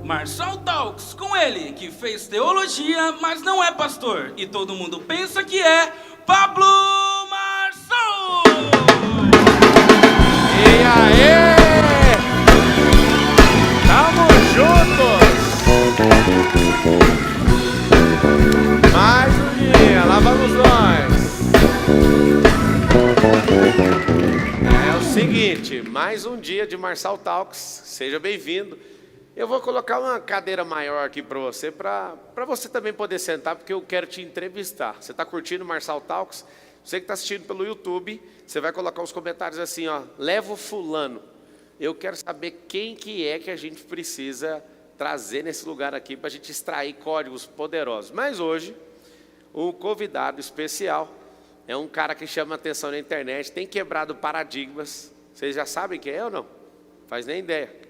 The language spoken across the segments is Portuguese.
Marçal Talks, com ele, que fez teologia, mas não é pastor. E todo mundo pensa que é Pablo Marçal! E aí? Tamo juntos! Mais um dia, lá vamos nós! É o seguinte, mais um dia de Marçal Talks, seja bem-vindo. Eu vou colocar uma cadeira maior aqui para você também poder sentar, porque eu quero te entrevistar. Você está curtindo Marçal Talks? Você que está assistindo pelo YouTube, você vai colocar os comentários assim, ó, leva o fulano. Eu quero saber quem que é que a gente precisa trazer nesse lugar aqui para a gente extrair códigos poderosos. Mas hoje, o convidado especial é um cara que chama atenção na internet, tem quebrado paradigmas. Vocês já sabem quem é ou não? Faz nem ideia.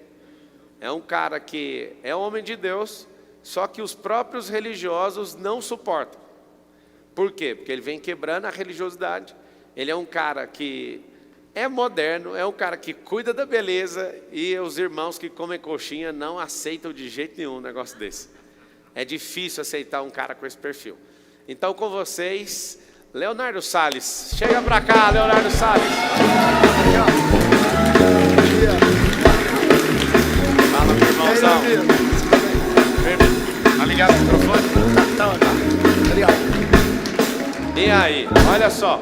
É um cara que é homem de Deus, só que os próprios religiosos não suportam. Por quê? Porque ele vem quebrando a religiosidade. Ele é um cara que é moderno, é um cara que cuida da beleza, e os irmãos que comem coxinha não aceitam de jeito nenhum um negócio desse. É difícil aceitar um cara com esse perfil. Então, com vocês, Leonardo Salles. Chega pra cá, Leonardo Salles. Fala, meu irmãozão. Tá ligado o microfone? Tá. Obrigado. E aí, olha só.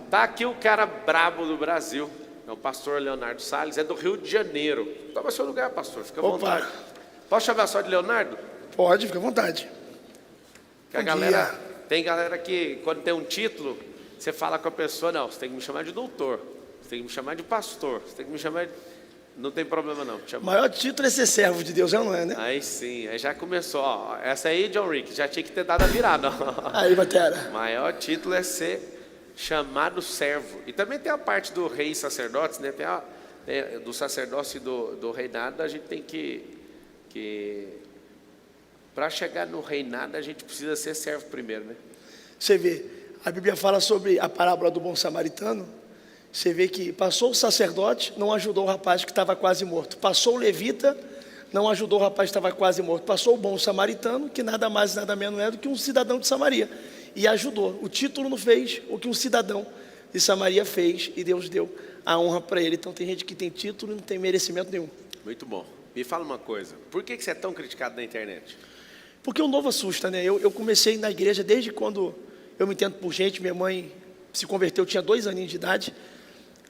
Tá aqui o cara brabo do Brasil. É o pastor Leonardo Salles, é do Rio de Janeiro. Toma seu lugar, pastor, fica à vontade. Posso chamar só de Leonardo? Pode, fica à vontade. Que a galera, tem galera que, quando tem um título, você fala com a pessoa, não, você tem que me chamar de doutor, você tem que me chamar de pastor, você tem que me chamar de... Não tem problema não. O maior título é ser servo de Deus, não é, né? Aí sim, aí já começou, ó. Essa aí, John Rick, já tinha que ter dado a virada. Aí, batera. O maior título é ser chamado servo. E também tem a parte do rei e sacerdotes, né? Do sacerdócio e do reinado, a gente tem que para chegar no reinado, a gente precisa ser servo primeiro, né? Você vê, a Bíblia fala sobre a parábola do bom samaritano. Você vê que passou o sacerdote, não ajudou o rapaz que estava quase morto. Passou o levita, não ajudou o rapaz que estava quase morto. Passou o bom samaritano, que nada mais nada menos é do que um cidadão de Samaria, e ajudou. O título não fez o que um cidadão de Samaria fez, e Deus deu a honra para ele. Então tem gente que tem título e não tem merecimento nenhum. Muito bom. Me fala uma coisa, por que você é tão criticado na internet? Porque o novo assusta, né? Eu comecei na igreja desde quando eu me entendo por gente. Minha mãe se converteu, eu tinha 2 aninhos de idade.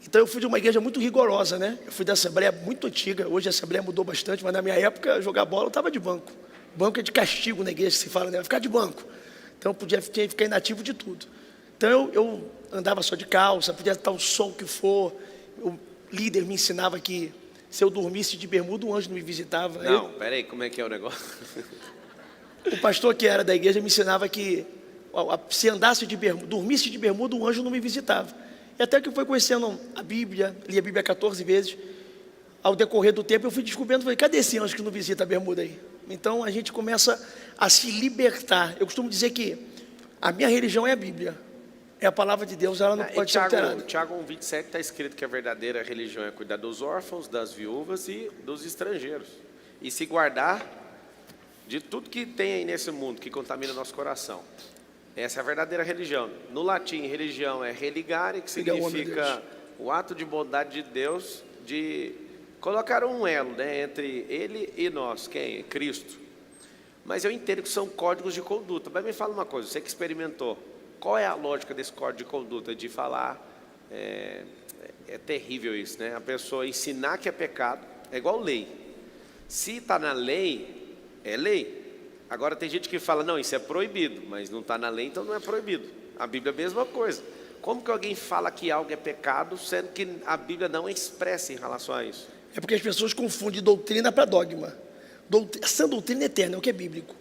Então eu fui de uma igreja muito rigorosa, né? Eu fui da Assembleia muito antiga. Hoje a Assembleia mudou bastante, mas na minha época, jogar bola eu estava de banco. Banco é de castigo na igreja, que se fala, né? Ficar de banco. Então eu tinha que ficar inativo de tudo. Então eu andava só de calça, podia estar o sol que for. O líder me ensinava que se eu dormisse de bermuda, um anjo não me visitava. Não, peraí, como é que é o negócio? O pastor que era da igreja me ensinava que se andasse de bermuda, dormisse de bermuda, um anjo não me visitava. E até que eu fui conhecendo a Bíblia, li a Bíblia 14 vezes, ao decorrer do tempo eu fui descobrindo, falei, cadê esse anjo que não visita a bermuda aí? Então a gente começa a se libertar. Eu costumo dizer que a minha religião é a Bíblia, é a palavra de Deus, ela não pode ser alterada. Tiago 1,27 está escrito que a verdadeira religião é cuidar dos órfãos, das viúvas e dos estrangeiros. E se guardar de tudo que tem aí nesse mundo que contamina nosso coração. Essa é a verdadeira religião. No latim, religião é religare, que significa o ato de bondade de Deus de colocar um elo, né, entre Ele e nós. Quem? Cristo. Mas eu entendo que são códigos de conduta. Mas me fala uma coisa, você que experimentou, qual é a lógica desse código de conduta? De falar, é terrível isso, né? A pessoa ensinar que é pecado, é igual lei. Se está na lei, é lei. Agora tem gente que fala, não, isso é proibido, mas não está na lei, então não é proibido. A Bíblia é a mesma coisa. Como que alguém fala que algo é pecado, sendo que a Bíblia não é expressa em relação a isso? É porque as pessoas confundem doutrina para dogma. Essa doutrina eterna é o que é bíblico.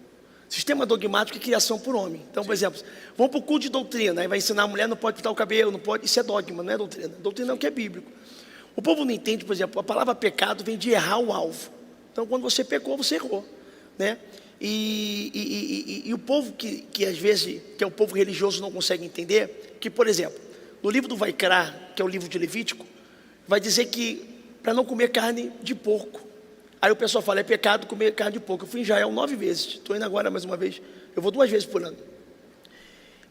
Sistema dogmático é criação por homem. Então, por exemplo, vamos para o culto de doutrina, aí vai ensinar a mulher não pode pintar o cabelo, não pode, isso é dogma, não é doutrina. Doutrina é o que é bíblico. O povo não entende, por exemplo, a palavra pecado vem de errar o alvo. Então, quando você pecou, você errou, né? E o povo que às vezes, que é o povo religioso, não consegue entender, que, por exemplo, no livro do Vaikra, que é o livro de Levítico, vai dizer que para não comer carne de porco. Aí o pessoal fala, é pecado comer carne de porco. Eu fui em Israel 9 vezes, estou indo agora mais uma vez. Eu vou 2 vezes por ano.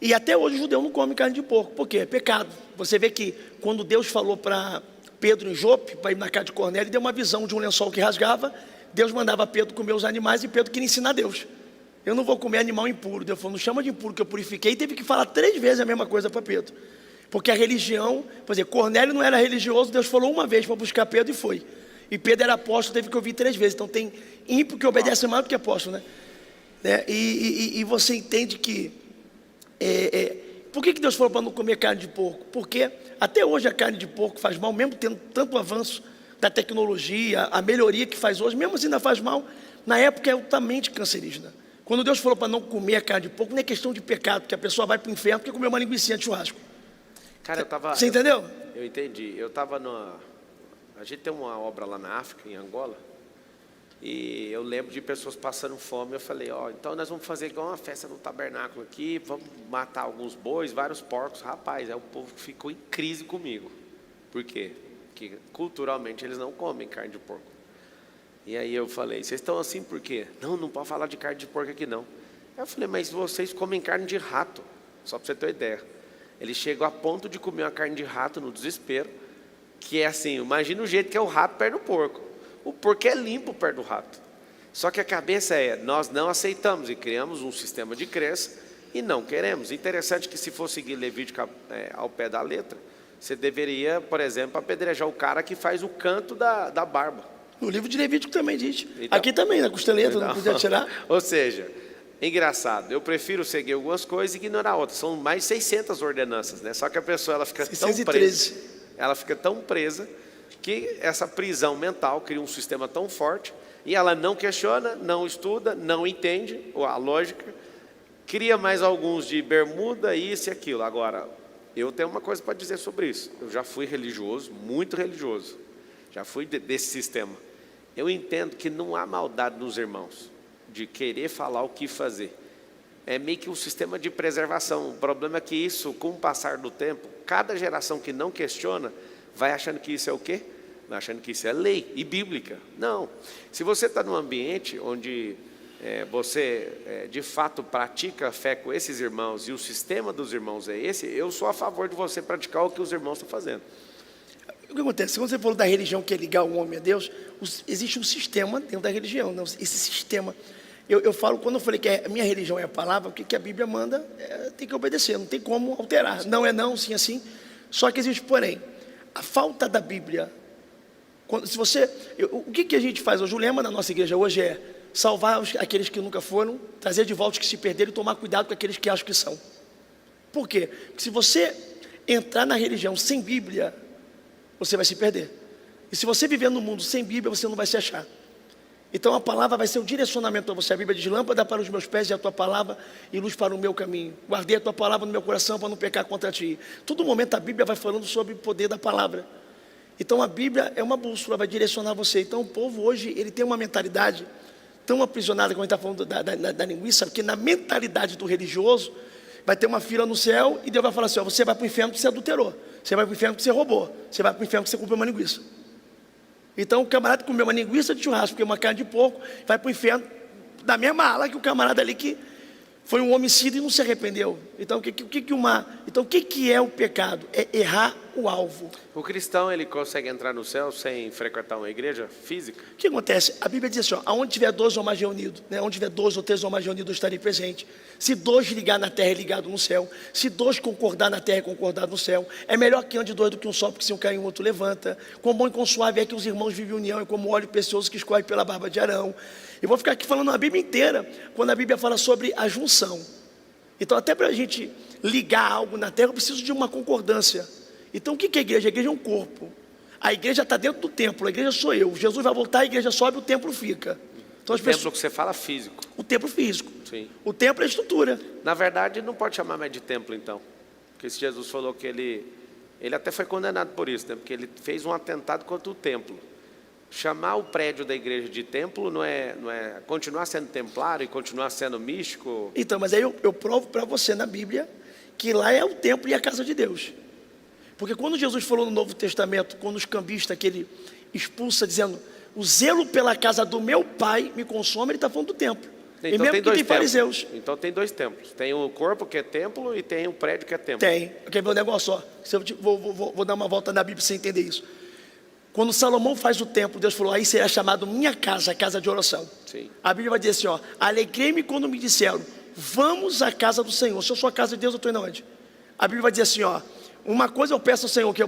E até hoje o judeu não come carne de porco. Por quê? É pecado. Você vê que quando Deus falou para Pedro em Jope, para ir na casa de Cornélio, ele deu uma visão de um lençol que rasgava. Deus mandava Pedro comer os animais e Pedro queria ensinar Deus. Eu não vou comer animal impuro. Deus falou, não chama de impuro que eu purifiquei. E teve que falar 3 vezes a mesma coisa para Pedro. Porque a religião, por exemplo, Cornélio não era religioso, Deus falou uma vez para buscar Pedro e foi. E Pedro era apóstolo, teve que ouvir 3 vezes. Então tem ímpio que obedece mais do que apóstolo, né? E você entende que... por que Deus falou para não comer carne de porco? Porque até hoje a carne de porco faz mal, mesmo tendo tanto avanço da tecnologia, a melhoria que faz hoje, mesmo assim ainda faz mal. Na época é altamente cancerígena. Quando Deus falou para não comer a carne de porco, não é questão de pecado, porque a pessoa vai para o inferno porque comeu uma linguiça de churrasco. Cara, Você entendeu? Eu entendi. Eu estava a gente tem uma obra lá na África, em Angola, e eu lembro de pessoas passando fome. Eu falei, então nós vamos fazer igual uma festa no tabernáculo aqui, vamos matar alguns bois, vários porcos. Rapaz, aí o povo ficou em crise comigo. Por quê? Porque culturalmente eles não comem carne de porco. E aí eu falei, vocês estão assim por quê? Não pode falar de carne de porco aqui não. Aí eu falei, mas vocês comem carne de rato, só para você ter uma ideia. Ele chegou a ponto de comer uma carne de rato no desespero, que é assim, imagina o jeito que é o rato perto do porco. O porco é limpo perto do rato. Só que a cabeça nós não aceitamos e criamos um sistema de crença e não queremos. Interessante que se for seguir Levítico ao pé da letra, você deveria, por exemplo, apedrejar o cara que faz o canto da barba. No livro de Levítico também diz. Então, aqui também, na costeleta, não podia tirar. Ou seja, engraçado, eu prefiro seguir algumas coisas e ignorar outras. São mais 600 ordenanças, né? Só que a pessoa ela fica 613. tão presa. Ela fica tão presa que essa prisão mental cria um sistema tão forte e ela não questiona, não estuda, não entende a lógica, cria mais alguns de bermuda, isso e aquilo. Agora, eu tenho uma coisa para dizer sobre isso. Eu já fui religioso, muito religioso, já fui desse sistema. Eu entendo que não há maldade nos irmãos de querer falar o que fazer. É meio que um sistema de preservação. O problema é que isso, com o passar do tempo, cada geração que não questiona, vai achando que isso é o quê? Vai achando que isso é lei e bíblica. Não. Se você está num ambiente onde você, de fato, pratica a fé com esses irmãos e o sistema dos irmãos é esse, eu sou a favor de você praticar o que os irmãos estão fazendo. O que acontece? Quando você falou da religião que é ligar o homem a Deus, existe um sistema dentro da religião. Não? Esse sistema... Eu falo, quando eu falei que a minha religião é a palavra, o que a Bíblia manda, tem que obedecer, não tem como alterar. Não é não, sim é sim. Só que existe, porém, a falta da Bíblia. O que a gente faz hoje? O lema da nossa igreja hoje é salvar aqueles que nunca foram, trazer de volta os que se perderam e tomar cuidado com aqueles que acham que são. Por quê? Porque se você entrar na religião sem Bíblia, você vai se perder. E se você viver no mundo sem Bíblia, você não vai se achar. Então a palavra vai ser o direcionamento para você. A Bíblia diz, lâmpada para os meus pés e a tua palavra e luz para o meu caminho. Guardei a tua palavra no meu coração para não pecar contra ti. Todo momento a Bíblia vai falando sobre o poder da palavra. Então a Bíblia é uma bússola, vai direcionar você. Então o povo hoje, ele tem uma mentalidade tão aprisionada, como a gente está falando da linguiça, que na mentalidade do religioso, vai ter uma fila no céu e Deus vai falar assim, você vai para o inferno porque você adulterou. Você vai para o inferno porque você roubou. Você vai para o inferno porque você comprou uma linguiça. Então o camarada que comeu uma linguiça de churrasco, porque uma carne de porco, vai para o inferno da mesma ala que o camarada ali que foi um homicídio e não se arrependeu. Então o que é o pecado? É errar o alvo. O cristão, ele consegue entrar no céu sem frequentar uma igreja física? O que acontece? A Bíblia diz assim, aonde tiver 2 ou mais reunidos, né? Onde tiver 2 ou 3 ou mais reunidos, eu estarei presente. Se 2 ligar na terra, é ligado no céu. Se 2 concordar na terra, é concordado no céu. É melhor que ande 2 do que um só, porque se um cair, um outro levanta. Quão bom e quão suave é que os irmãos vivem em união, é como óleo precioso que escorre pela barba de Arão. Eu vou ficar aqui falando a Bíblia inteira, quando a Bíblia fala sobre a junção. Então, até para a gente ligar algo na terra, eu preciso de uma concordância. Então, o que é a igreja? A igreja é um corpo. A igreja está dentro do templo, a igreja sou eu. Jesus vai voltar, a igreja sobe, o templo fica. Então, Templo que você fala físico. O templo físico. Sim. O templo é a estrutura. Na verdade, não pode chamar mais de templo, então. Porque se Jesus falou que ele até foi condenado por isso, né? Porque ele fez um atentado contra o templo. Chamar o prédio da igreja de templo não é continuar sendo templário e continuar sendo místico? Então, mas aí eu provo para você na Bíblia que lá é o templo e a casa de Deus. Porque quando Jesus falou no Novo Testamento, quando os cambistas que ele expulsa, dizendo, o zelo pela casa do meu pai me consome, ele está falando do templo. Então e mesmo tem que dois tem fariseus. templos. Então tem dois templos. Tem o corpo que é templo e tem o prédio que é templo. Tem. Quer ver um negócio só? Vou dar uma volta na Bíblia para você entender isso. Quando Salomão faz o templo, Deus falou, aí será chamado minha casa, casa de oração. Sim. A Bíblia vai dizer assim, ó, alegrei-me quando me disseram, vamos à casa do Senhor. Se eu sou a casa de Deus, eu estou indo onde? A Bíblia vai dizer assim, ó, uma coisa eu peço ao Senhor, que eu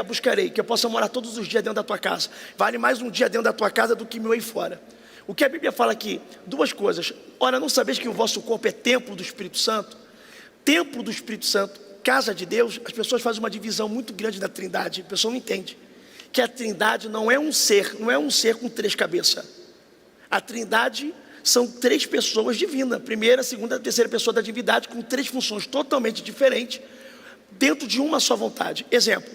buscarei, que eu possa morar todos os dias dentro da tua casa. Vale mais um dia dentro da tua casa do que 1000 aí fora. O que a Bíblia fala aqui? Duas coisas. Ora, não sabeis que o vosso corpo é templo do Espírito Santo? Templo do Espírito Santo, casa de Deus. As pessoas fazem uma divisão muito grande da Trindade. A pessoa não entende que a Trindade não é um ser com 3 cabeças. A Trindade são 3 pessoas divinas, primeira, segunda, terceira pessoa da divindade, com 3 funções totalmente diferentes, dentro de uma só vontade. Exemplo,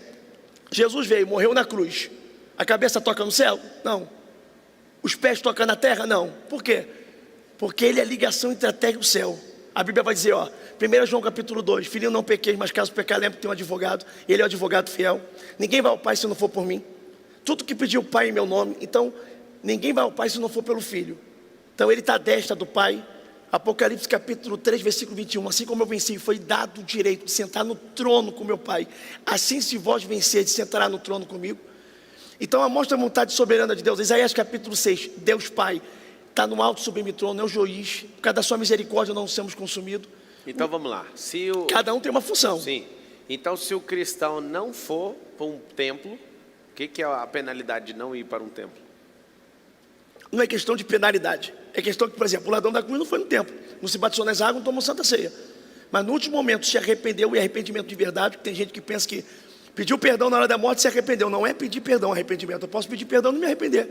Jesus veio, morreu na cruz, a cabeça toca no céu? Não. Os pés tocam na terra? Não. Por quê? Porque ele é a ligação entre a terra e o céu. A Bíblia vai dizer, ó, 1 João capítulo 2, filhinho, não pequeis, mas caso pecar, lembre que tem um advogado, ele é o advogado fiel. Ninguém vai ao Pai se não for por mim. Tudo que pediu o Pai em meu nome, então ninguém vai ao Pai se não for pelo Filho. Então ele está à destra do Pai. Apocalipse capítulo 3, versículo 21, assim como eu venci, foi dado o direito de sentar no trono com meu Pai, assim se vós vencerdes, sentará no trono comigo. Então a mostra a vontade soberana de Deus. Isaías capítulo 6, Deus Pai está no alto sublime trono, é o juiz, por causa da sua misericórdia não somos consumidos. Então vamos lá. Cada um tem uma função. Sim. Então se o cristão não for para um templo, o que é a penalidade de não ir para um templo? Não é questão de penalidade. É questão que, por exemplo, o ladrão da cruz não foi no templo, não se batizou nas águas, não tomou santa ceia. Mas no último momento se arrependeu, e arrependimento de verdade, porque tem gente que pensa que pediu perdão na hora da morte e se arrependeu. Não é pedir perdão, arrependimento. Eu posso pedir perdão e não me arrepender.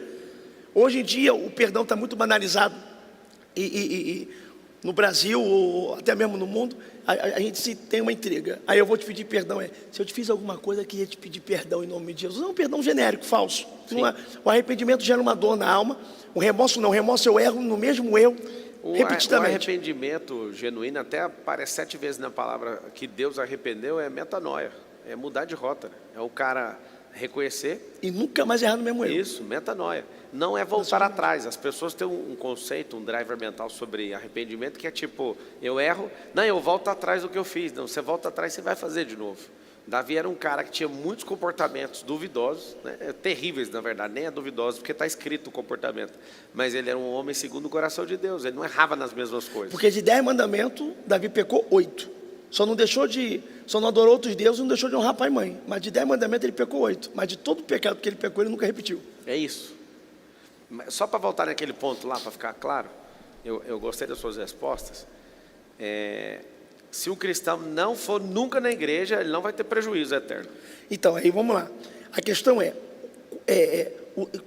Hoje em dia o perdão está muito banalizado. E no Brasil, ou até mesmo no mundo, a gente tem uma intriga. Aí eu vou te pedir perdão. Se eu te fiz alguma coisa, eu queria te pedir perdão em nome de Jesus. Não, um perdão genérico, falso. Não é, o arrependimento gera uma dor na alma. O remorso não. O remorso eu erro no mesmo erro, repetidamente. O arrependimento genuíno até aparece 7 vezes na palavra que Deus arrependeu, é metanoia. É mudar de rota. É o cara reconhecer e nunca mais errar no mesmo erro. Isso, metanoia. Não é voltar atrás. As pessoas têm um conceito, um driver mental sobre arrependimento que é tipo, eu erro, não, eu volto atrás do que eu fiz. Não, você volta atrás, você vai fazer de novo. Davi era um cara que tinha muitos comportamentos duvidosos, né? Terríveis na verdade, nem é duvidoso porque está escrito o comportamento, mas ele era um homem segundo o coração de Deus, ele não errava nas mesmas coisas. Porque de 10 mandamentos, Davi pecou 8. Só não adorou outros deuses, não deixou de honrar pai e mãe. Mas de 10 mandamentos ele pecou 8. Mas de todo o pecado que ele pecou, ele nunca repetiu. É isso. Só para voltar naquele ponto lá, para ficar claro, eu gostei das suas respostas. Se o cristão não for nunca na igreja, ele não vai ter prejuízo eterno. Então, aí vamos lá. A questão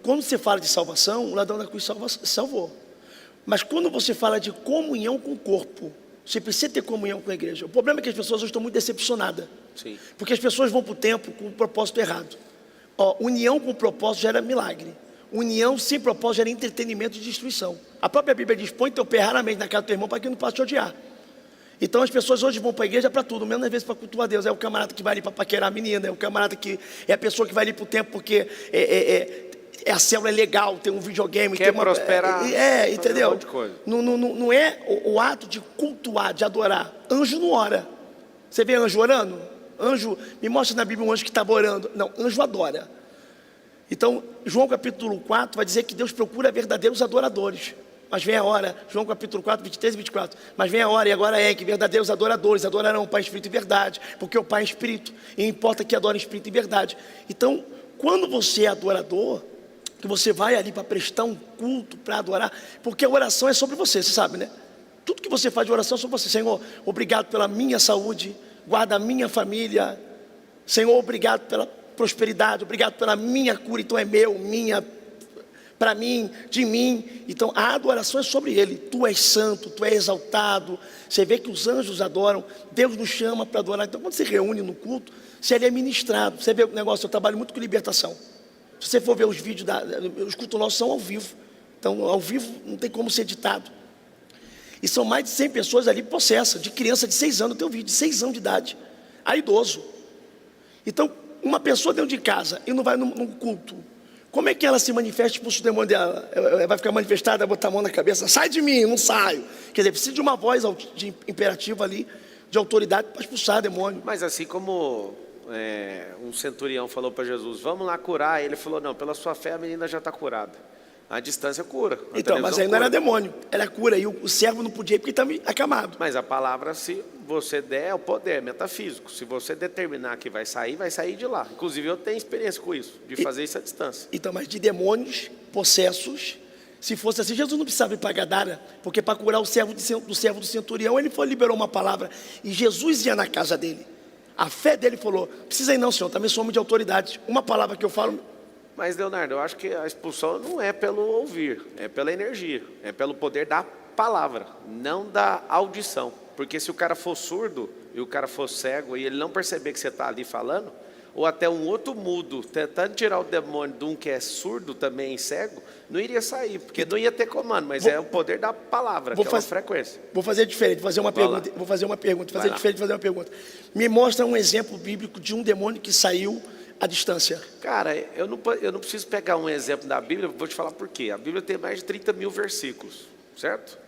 quando você fala de salvação, o ladrão da cruz salvou. Mas quando você fala de comunhão com o corpo, você precisa ter comunhão com a igreja. O problema é que as pessoas hoje estão muito decepcionadas. Sim. Porque as pessoas vão para o templo com o propósito errado. União com propósito gera milagre. União sem propósito gera entretenimento e destruição. A própria Bíblia diz, põe teu pé raramente na casa do teu irmão para que não possa te odiar. Então as pessoas hoje vão para a igreja para tudo, menos às vezes para cultuar a Deus. É o camarada que vai ali para paquerar a menina, é o camarada que é a pessoa que vai ali para o templo porque a célula é legal, tem um videogame, quer prosperar, entendeu? Um monte de coisa. Não é o ato de cultuar, de adorar. Anjo não ora. Você vê anjo orando? Anjo, me mostra na Bíblia um anjo que estava orando. Não, anjo adora. Então, João capítulo 4 vai dizer que Deus procura verdadeiros adoradores. Mas vem a hora, João capítulo 4, 23 e 24. Mas vem a hora, e agora que verdadeiros adoradores adorarão o Pai em espírito e verdade. Porque o Pai é espírito, e importa que adore em espírito e verdade. Então, quando você é adorador, que você vai ali para prestar um culto, para adorar, porque a oração é sobre você, você sabe, né? Tudo que você faz de oração é sobre você. Senhor, obrigado pela minha saúde, guarda a minha família. Senhor, obrigado pela prosperidade, obrigado pela minha cura, então é meu, minha, para mim, de mim. Então a adoração é sobre Ele. Tu és santo, tu és exaltado. Você vê que os anjos adoram, Deus nos chama para adorar. Então quando você reúne no culto, você é ministrado. Você vê o negócio, eu trabalho muito com libertação. Se você for ver os vídeos, os cultos nossos são ao vivo. Então ao vivo não tem como ser editado. E são mais de 100 pessoas ali possessas, de criança de 6 anos, eu tenho um vídeo de 6 anos de idade, a idoso. Então uma pessoa dentro de casa e não vai num culto Como é que ela se manifesta, expulsa o demônio dela? Ela vai ficar manifestada, vai botar a mão na cabeça, sai de mim, não saio. Quer dizer, precisa de uma voz imperativa ali, de autoridade para expulsar demônio. Mas assim como um centurião falou para Jesus, vamos lá curar, ele falou, não, pela sua fé a menina já está curada. A distância cura. Então, mas aí não era demônio, era cura. E o servo não podia ir porque estava acamado. Mas a palavra, se você der, é o poder, é metafísico. Se você determinar que vai sair de lá. Inclusive, eu tenho experiência com isso, de fazer isso à distância. Então, mas de demônios, possessos, se fosse assim, Jesus não precisava ir para Gadara, porque para curar o servo do centurião, ele liberou uma palavra. E Jesus ia na casa dele. A fé dele falou, precisa ir não, senhor, também sou homem de autoridade. Uma palavra que eu falo... Mas, Leonardo, eu acho que a expulsão não é pelo ouvir, é pela energia, é pelo poder da palavra, não da audição. Porque se o cara for surdo e o cara for cego e ele não perceber que você está ali falando, ou até um outro mudo tentando tirar o demônio de um que é surdo também e cego, não iria sair, porque não ia ter comando, mas é o poder da palavra, que é uma frequência. Vou fazer diferente, fazer uma pergunta. Me mostra um exemplo bíblico de um demônio que saiu à distância. Cara, eu não preciso pegar um exemplo da Bíblia, vou te falar por quê. A Bíblia tem mais de 30 mil versículos, certo?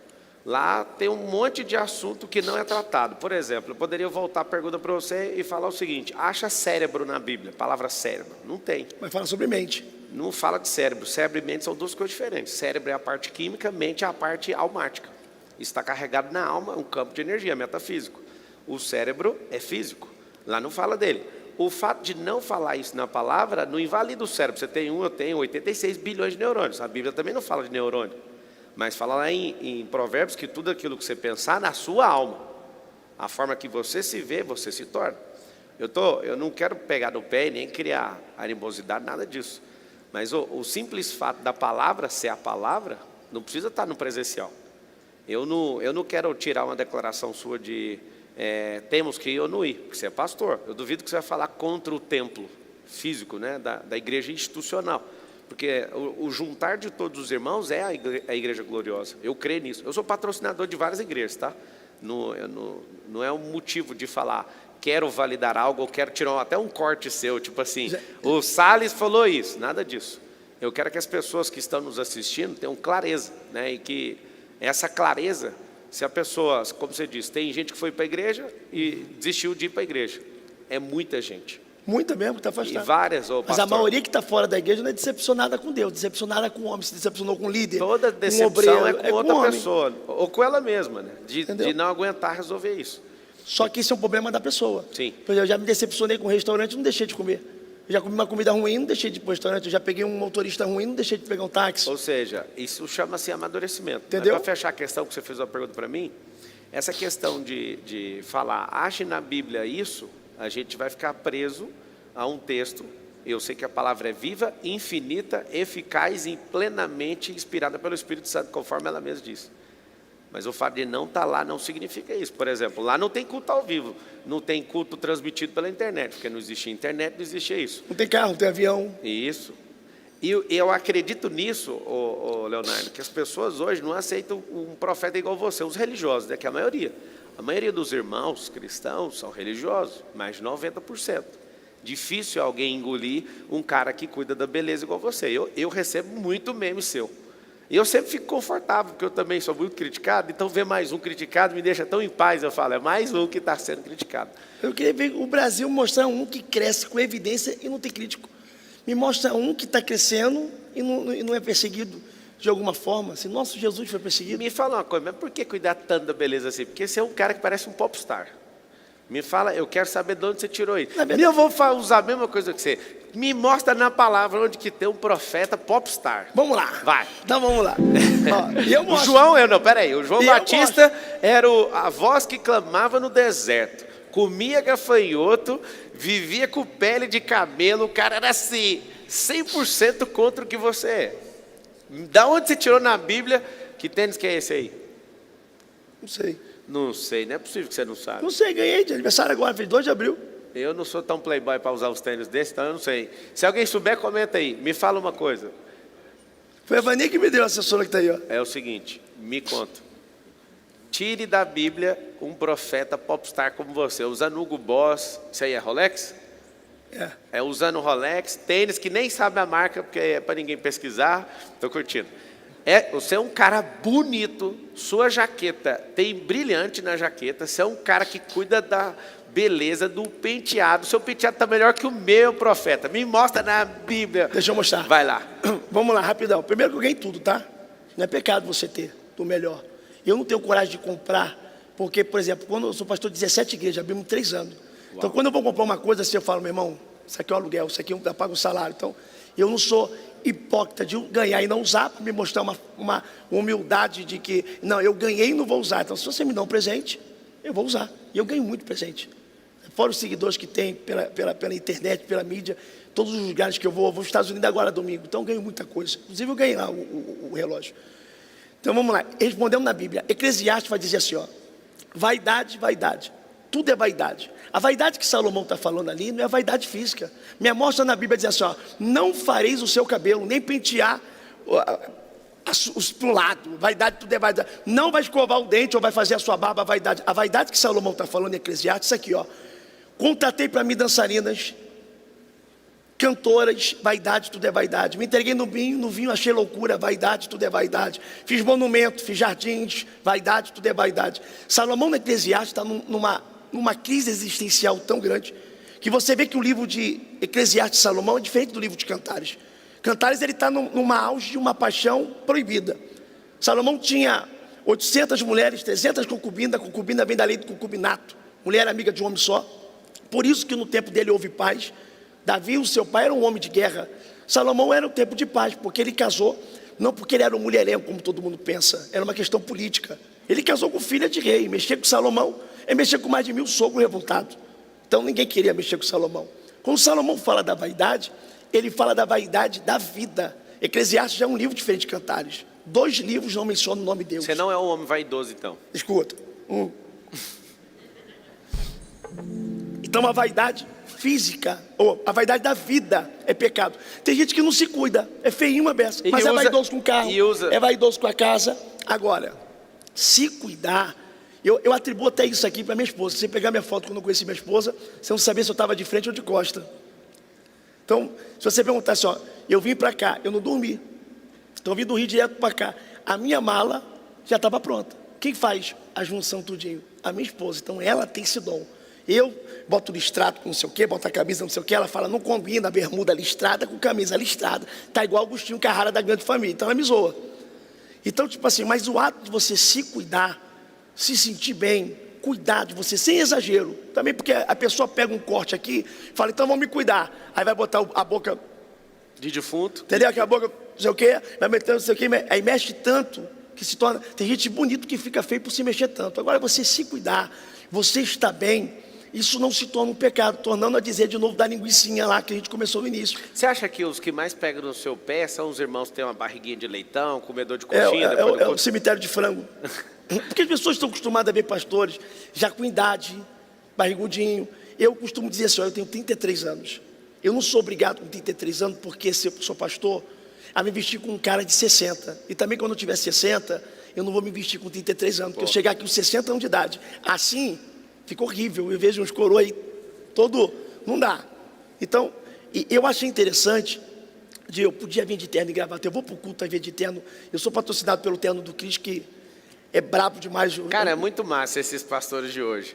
Lá tem um monte de assunto que não é tratado. Por exemplo, eu poderia voltar a pergunta para você e falar o seguinte, acha cérebro na Bíblia, palavra cérebro? Não tem. Mas fala sobre mente. Não fala de cérebro. Cérebro e mente são duas coisas diferentes. Cérebro é a parte química, mente é a parte almática. Está carregado na alma, um campo de energia, metafísico. O cérebro é físico. Lá não fala dele. O fato de não falar isso na palavra não invalida o cérebro. Você tem eu tenho 86 bilhões de neurônios. A Bíblia também não fala de neurônio. Mas fala lá em Provérbios que tudo aquilo que você pensar na sua alma, a forma que você se vê, você se torna. Eu não quero pegar no pé e nem criar animosidade, nada disso. Mas o simples fato da palavra ser a palavra, não precisa estar no presencial. Eu não quero tirar uma declaração sua de temos que ir ou não ir, porque você é pastor. Eu duvido que você vai falar contra o templo físico, né, da igreja institucional. Porque o juntar de todos os irmãos é a igreja gloriosa. Eu creio nisso. Eu sou patrocinador de várias igrejas, tá? Não é um motivo de falar, quero validar algo, ou quero tirar até um corte seu, tipo assim, o Salles falou isso, nada disso. Eu quero que as pessoas que estão nos assistindo tenham clareza, né? E que essa clareza, se a pessoa, como você disse, tem gente que foi para a igreja e desistiu de ir para a igreja. É muita gente. Muita mesmo, que está afastada. E várias, mas a maioria que está fora da igreja não é decepcionada com Deus, decepcionada com o homem, se decepcionou com o líder. Toda decepção obreiro, é com outra pessoa, ou com ela mesma, né? De não aguentar resolver isso. Só que isso é um problema da pessoa. Sim. Por exemplo, eu já me decepcionei com um restaurante e não deixei de comer. Eu já comi uma comida ruim, não deixei de ir para o restaurante. Eu já peguei um motorista ruim, não deixei de pegar um táxi. Ou seja, isso chama-se amadurecimento. Entendeu? Para fechar a questão que você fez uma pergunta para mim, essa questão de falar, ache na Bíblia isso, a gente vai ficar preso a um texto. Eu sei que a palavra é viva, infinita, eficaz e plenamente inspirada pelo Espírito Santo, conforme ela mesma diz. Mas o fato de não estar lá não significa isso. Por exemplo, lá não tem culto ao vivo, não tem culto transmitido pela internet, porque não existia internet, não existia isso. Não tem carro, não tem avião. Isso. E eu acredito nisso, Leonardo, que as pessoas hoje não aceitam um profeta igual você, os religiosos, né, que é a maioria. A maioria dos irmãos cristãos são religiosos, mais de 90%. Difícil alguém engolir um cara que cuida da beleza igual você. Eu recebo muito meme seu. E eu sempre fico confortável, porque eu também sou muito criticado, então ver mais um criticado me deixa tão em paz. Eu falo, é mais um que está sendo criticado. Eu queria ver o Brasil mostrar um que cresce com evidência e não tem crítico. Me mostra um que está crescendo e não é perseguido de alguma forma. Assim, nosso Jesus foi perseguido. Me fala uma coisa, mas por que cuidar tanto da beleza assim? Porque você é um cara que parece um popstar. Me fala, eu quero saber de onde você tirou isso. E eu vou usar a mesma coisa que você. Me mostra na palavra onde que tem um profeta popstar. Vamos lá. Vai. Então vamos lá. Ó, o João, o João Batista era a voz que clamava no deserto. Comia gafanhoto, vivia com pele de camelo. O cara era assim, 100% contra o que você é. Da onde você tirou na Bíblia que tênis que é esse aí? Não sei. Não sei, não é possível que você não sabe. Não sei, ganhei de aniversário agora, fez 2 de abril. Eu não sou tão playboy para usar os tênis desses, então eu não sei. Se alguém souber, comenta aí. Me fala uma coisa. Foi a Vani que me deu a assessora que está aí, ó. É o seguinte, me conta. Tire da Bíblia um profeta popstar como você, usando Hugo Boss. Isso aí é Rolex? Usando Rolex, tênis que nem sabe a marca, porque é para ninguém pesquisar. Tô curtindo. Você é um cara bonito, sua jaqueta tem brilhante na jaqueta, você é um cara que cuida da beleza do penteado. Seu penteado está melhor que o meu, profeta. Me mostra na Bíblia. Deixa eu mostrar. Vai lá. Vamos lá, rapidão. Primeiro que eu ganhei tudo, tá? Não é pecado você ter do melhor. Eu não tenho coragem de comprar, porque, por exemplo, quando eu sou pastor de 17 igrejas, abrimos 3 anos. Então, quando eu vou comprar uma coisa assim, eu falo, meu irmão, isso aqui é o aluguel, isso aqui eu pago o salário. Então, eu não sou hipócrita de ganhar e não usar, para me mostrar uma humildade de que, não, eu ganhei e não vou usar. Então, se você me dá um presente, eu vou usar. E eu ganho muito presente. Fora os seguidores que tem pela internet, pela mídia, todos os lugares que eu vou aos Estados Unidos agora domingo. Então, eu ganho muita coisa. Inclusive, eu ganhei lá o relógio. Então, vamos lá. Respondemos na Bíblia. Eclesiastes vai dizer assim, ó. Vaidade, vaidade. Tudo é vaidade. A vaidade que Salomão está falando ali não é a vaidade física. Me mostra na Bíblia dizer assim, ó, não fareis o seu cabelo, nem pentear para o lado. Vaidade, tudo é vaidade. Não vai escovar o dente ou vai fazer a sua barba, a vaidade. A vaidade que Salomão está falando em Eclesiastes, isso aqui, ó. Contratei para mim dançarinas, cantoras, vaidade, tudo é vaidade. Me entreguei no vinho achei loucura, vaidade, tudo é vaidade. Fiz monumento, fiz jardins, vaidade, tudo é vaidade. Salomão no Eclesiastes está numa crise existencial tão grande, que você vê que o livro de Eclesiastes de Salomão é diferente do livro de Cantares. Cantares, ele está numa auge de uma paixão proibida. Salomão tinha 800 mulheres, 300 concubinas, a concubina vem da lei do concubinato, mulher amiga de um homem só. Por isso que no tempo dele houve paz. Davi, o seu pai, era um homem de guerra. Salomão era um tempo de paz, porque ele casou, não porque ele era um mulherengo, como todo mundo pensa, era uma questão política. Ele casou com filha de rei, mexer com Salomão é mexer com mais de 1000 sogros revoltados. Então ninguém queria mexer com Salomão. Quando Salomão fala da vaidade, ele fala da vaidade da vida. Eclesiastes já é um livro diferente de Cantares. 2 livros não mencionam o nome de Deus. Você não é um homem vaidoso, então? Escuta. Então a vaidade física, ou a vaidade da vida é pecado. Tem gente que não se cuida, é feinho uma beça, mas é vaidoso com o carro, é vaidoso com a casa. Agora, se cuidar, eu atribuo até isso aqui para minha esposa. Se você pegar minha foto quando eu conheci minha esposa, você não sabia se eu estava de frente ou de costa. Então, se você perguntar assim, ó, eu vim para cá, eu não dormi, então eu vim do Rio direto para cá, a minha mala já estava pronta. Quem faz a junção tudinho? A minha esposa. Então ela tem esse dom. Eu boto listrado com não sei o quê, boto a camisa não sei o quê, ela fala, não combina a bermuda listrada com camisa listrada, tá igual Agostinho Carrara da Grande Família, então ela me zoa. Então, tipo assim, mas o ato de você se cuidar, se sentir bem, cuidar de você, sem exagero, também porque a pessoa pega um corte aqui, fala, então vamos me cuidar, aí vai botar a boca de defunto, entendeu? Que a boca, não sei o quê, vai metendo não sei o quê, aí mexe tanto, que se torna, tem gente bonita que fica feio por se mexer tanto. Agora você se cuidar, você está bem, isso não se torna um pecado, tornando a dizer de novo da linguicinha lá que a gente começou no início. Você acha que os que mais pegam no seu pé são os irmãos que têm uma barriguinha de leitão, comedor de coxinha? É o cemitério de frango. Porque as pessoas estão acostumadas a ver pastores já com idade, barrigudinho. Eu costumo dizer assim, eu tenho 33 anos. Eu não sou obrigado com 33 anos, porque se eu sou pastor, a me vestir com um cara de 60. E também quando eu tiver 60, eu não vou me vestir com 33 anos, porque eu chegar aqui com 60 anos de idade. Assim, fica horrível. Eu vejo uns coroas aí, todo... Não dá. Então, eu achei interessante, eu podia vir de terno e gravata. Eu vou para o culto a vir de terno. Eu sou patrocinado pelo terno do Cristo, que é brabo demais. Cara, é muito massa esses pastores de hoje.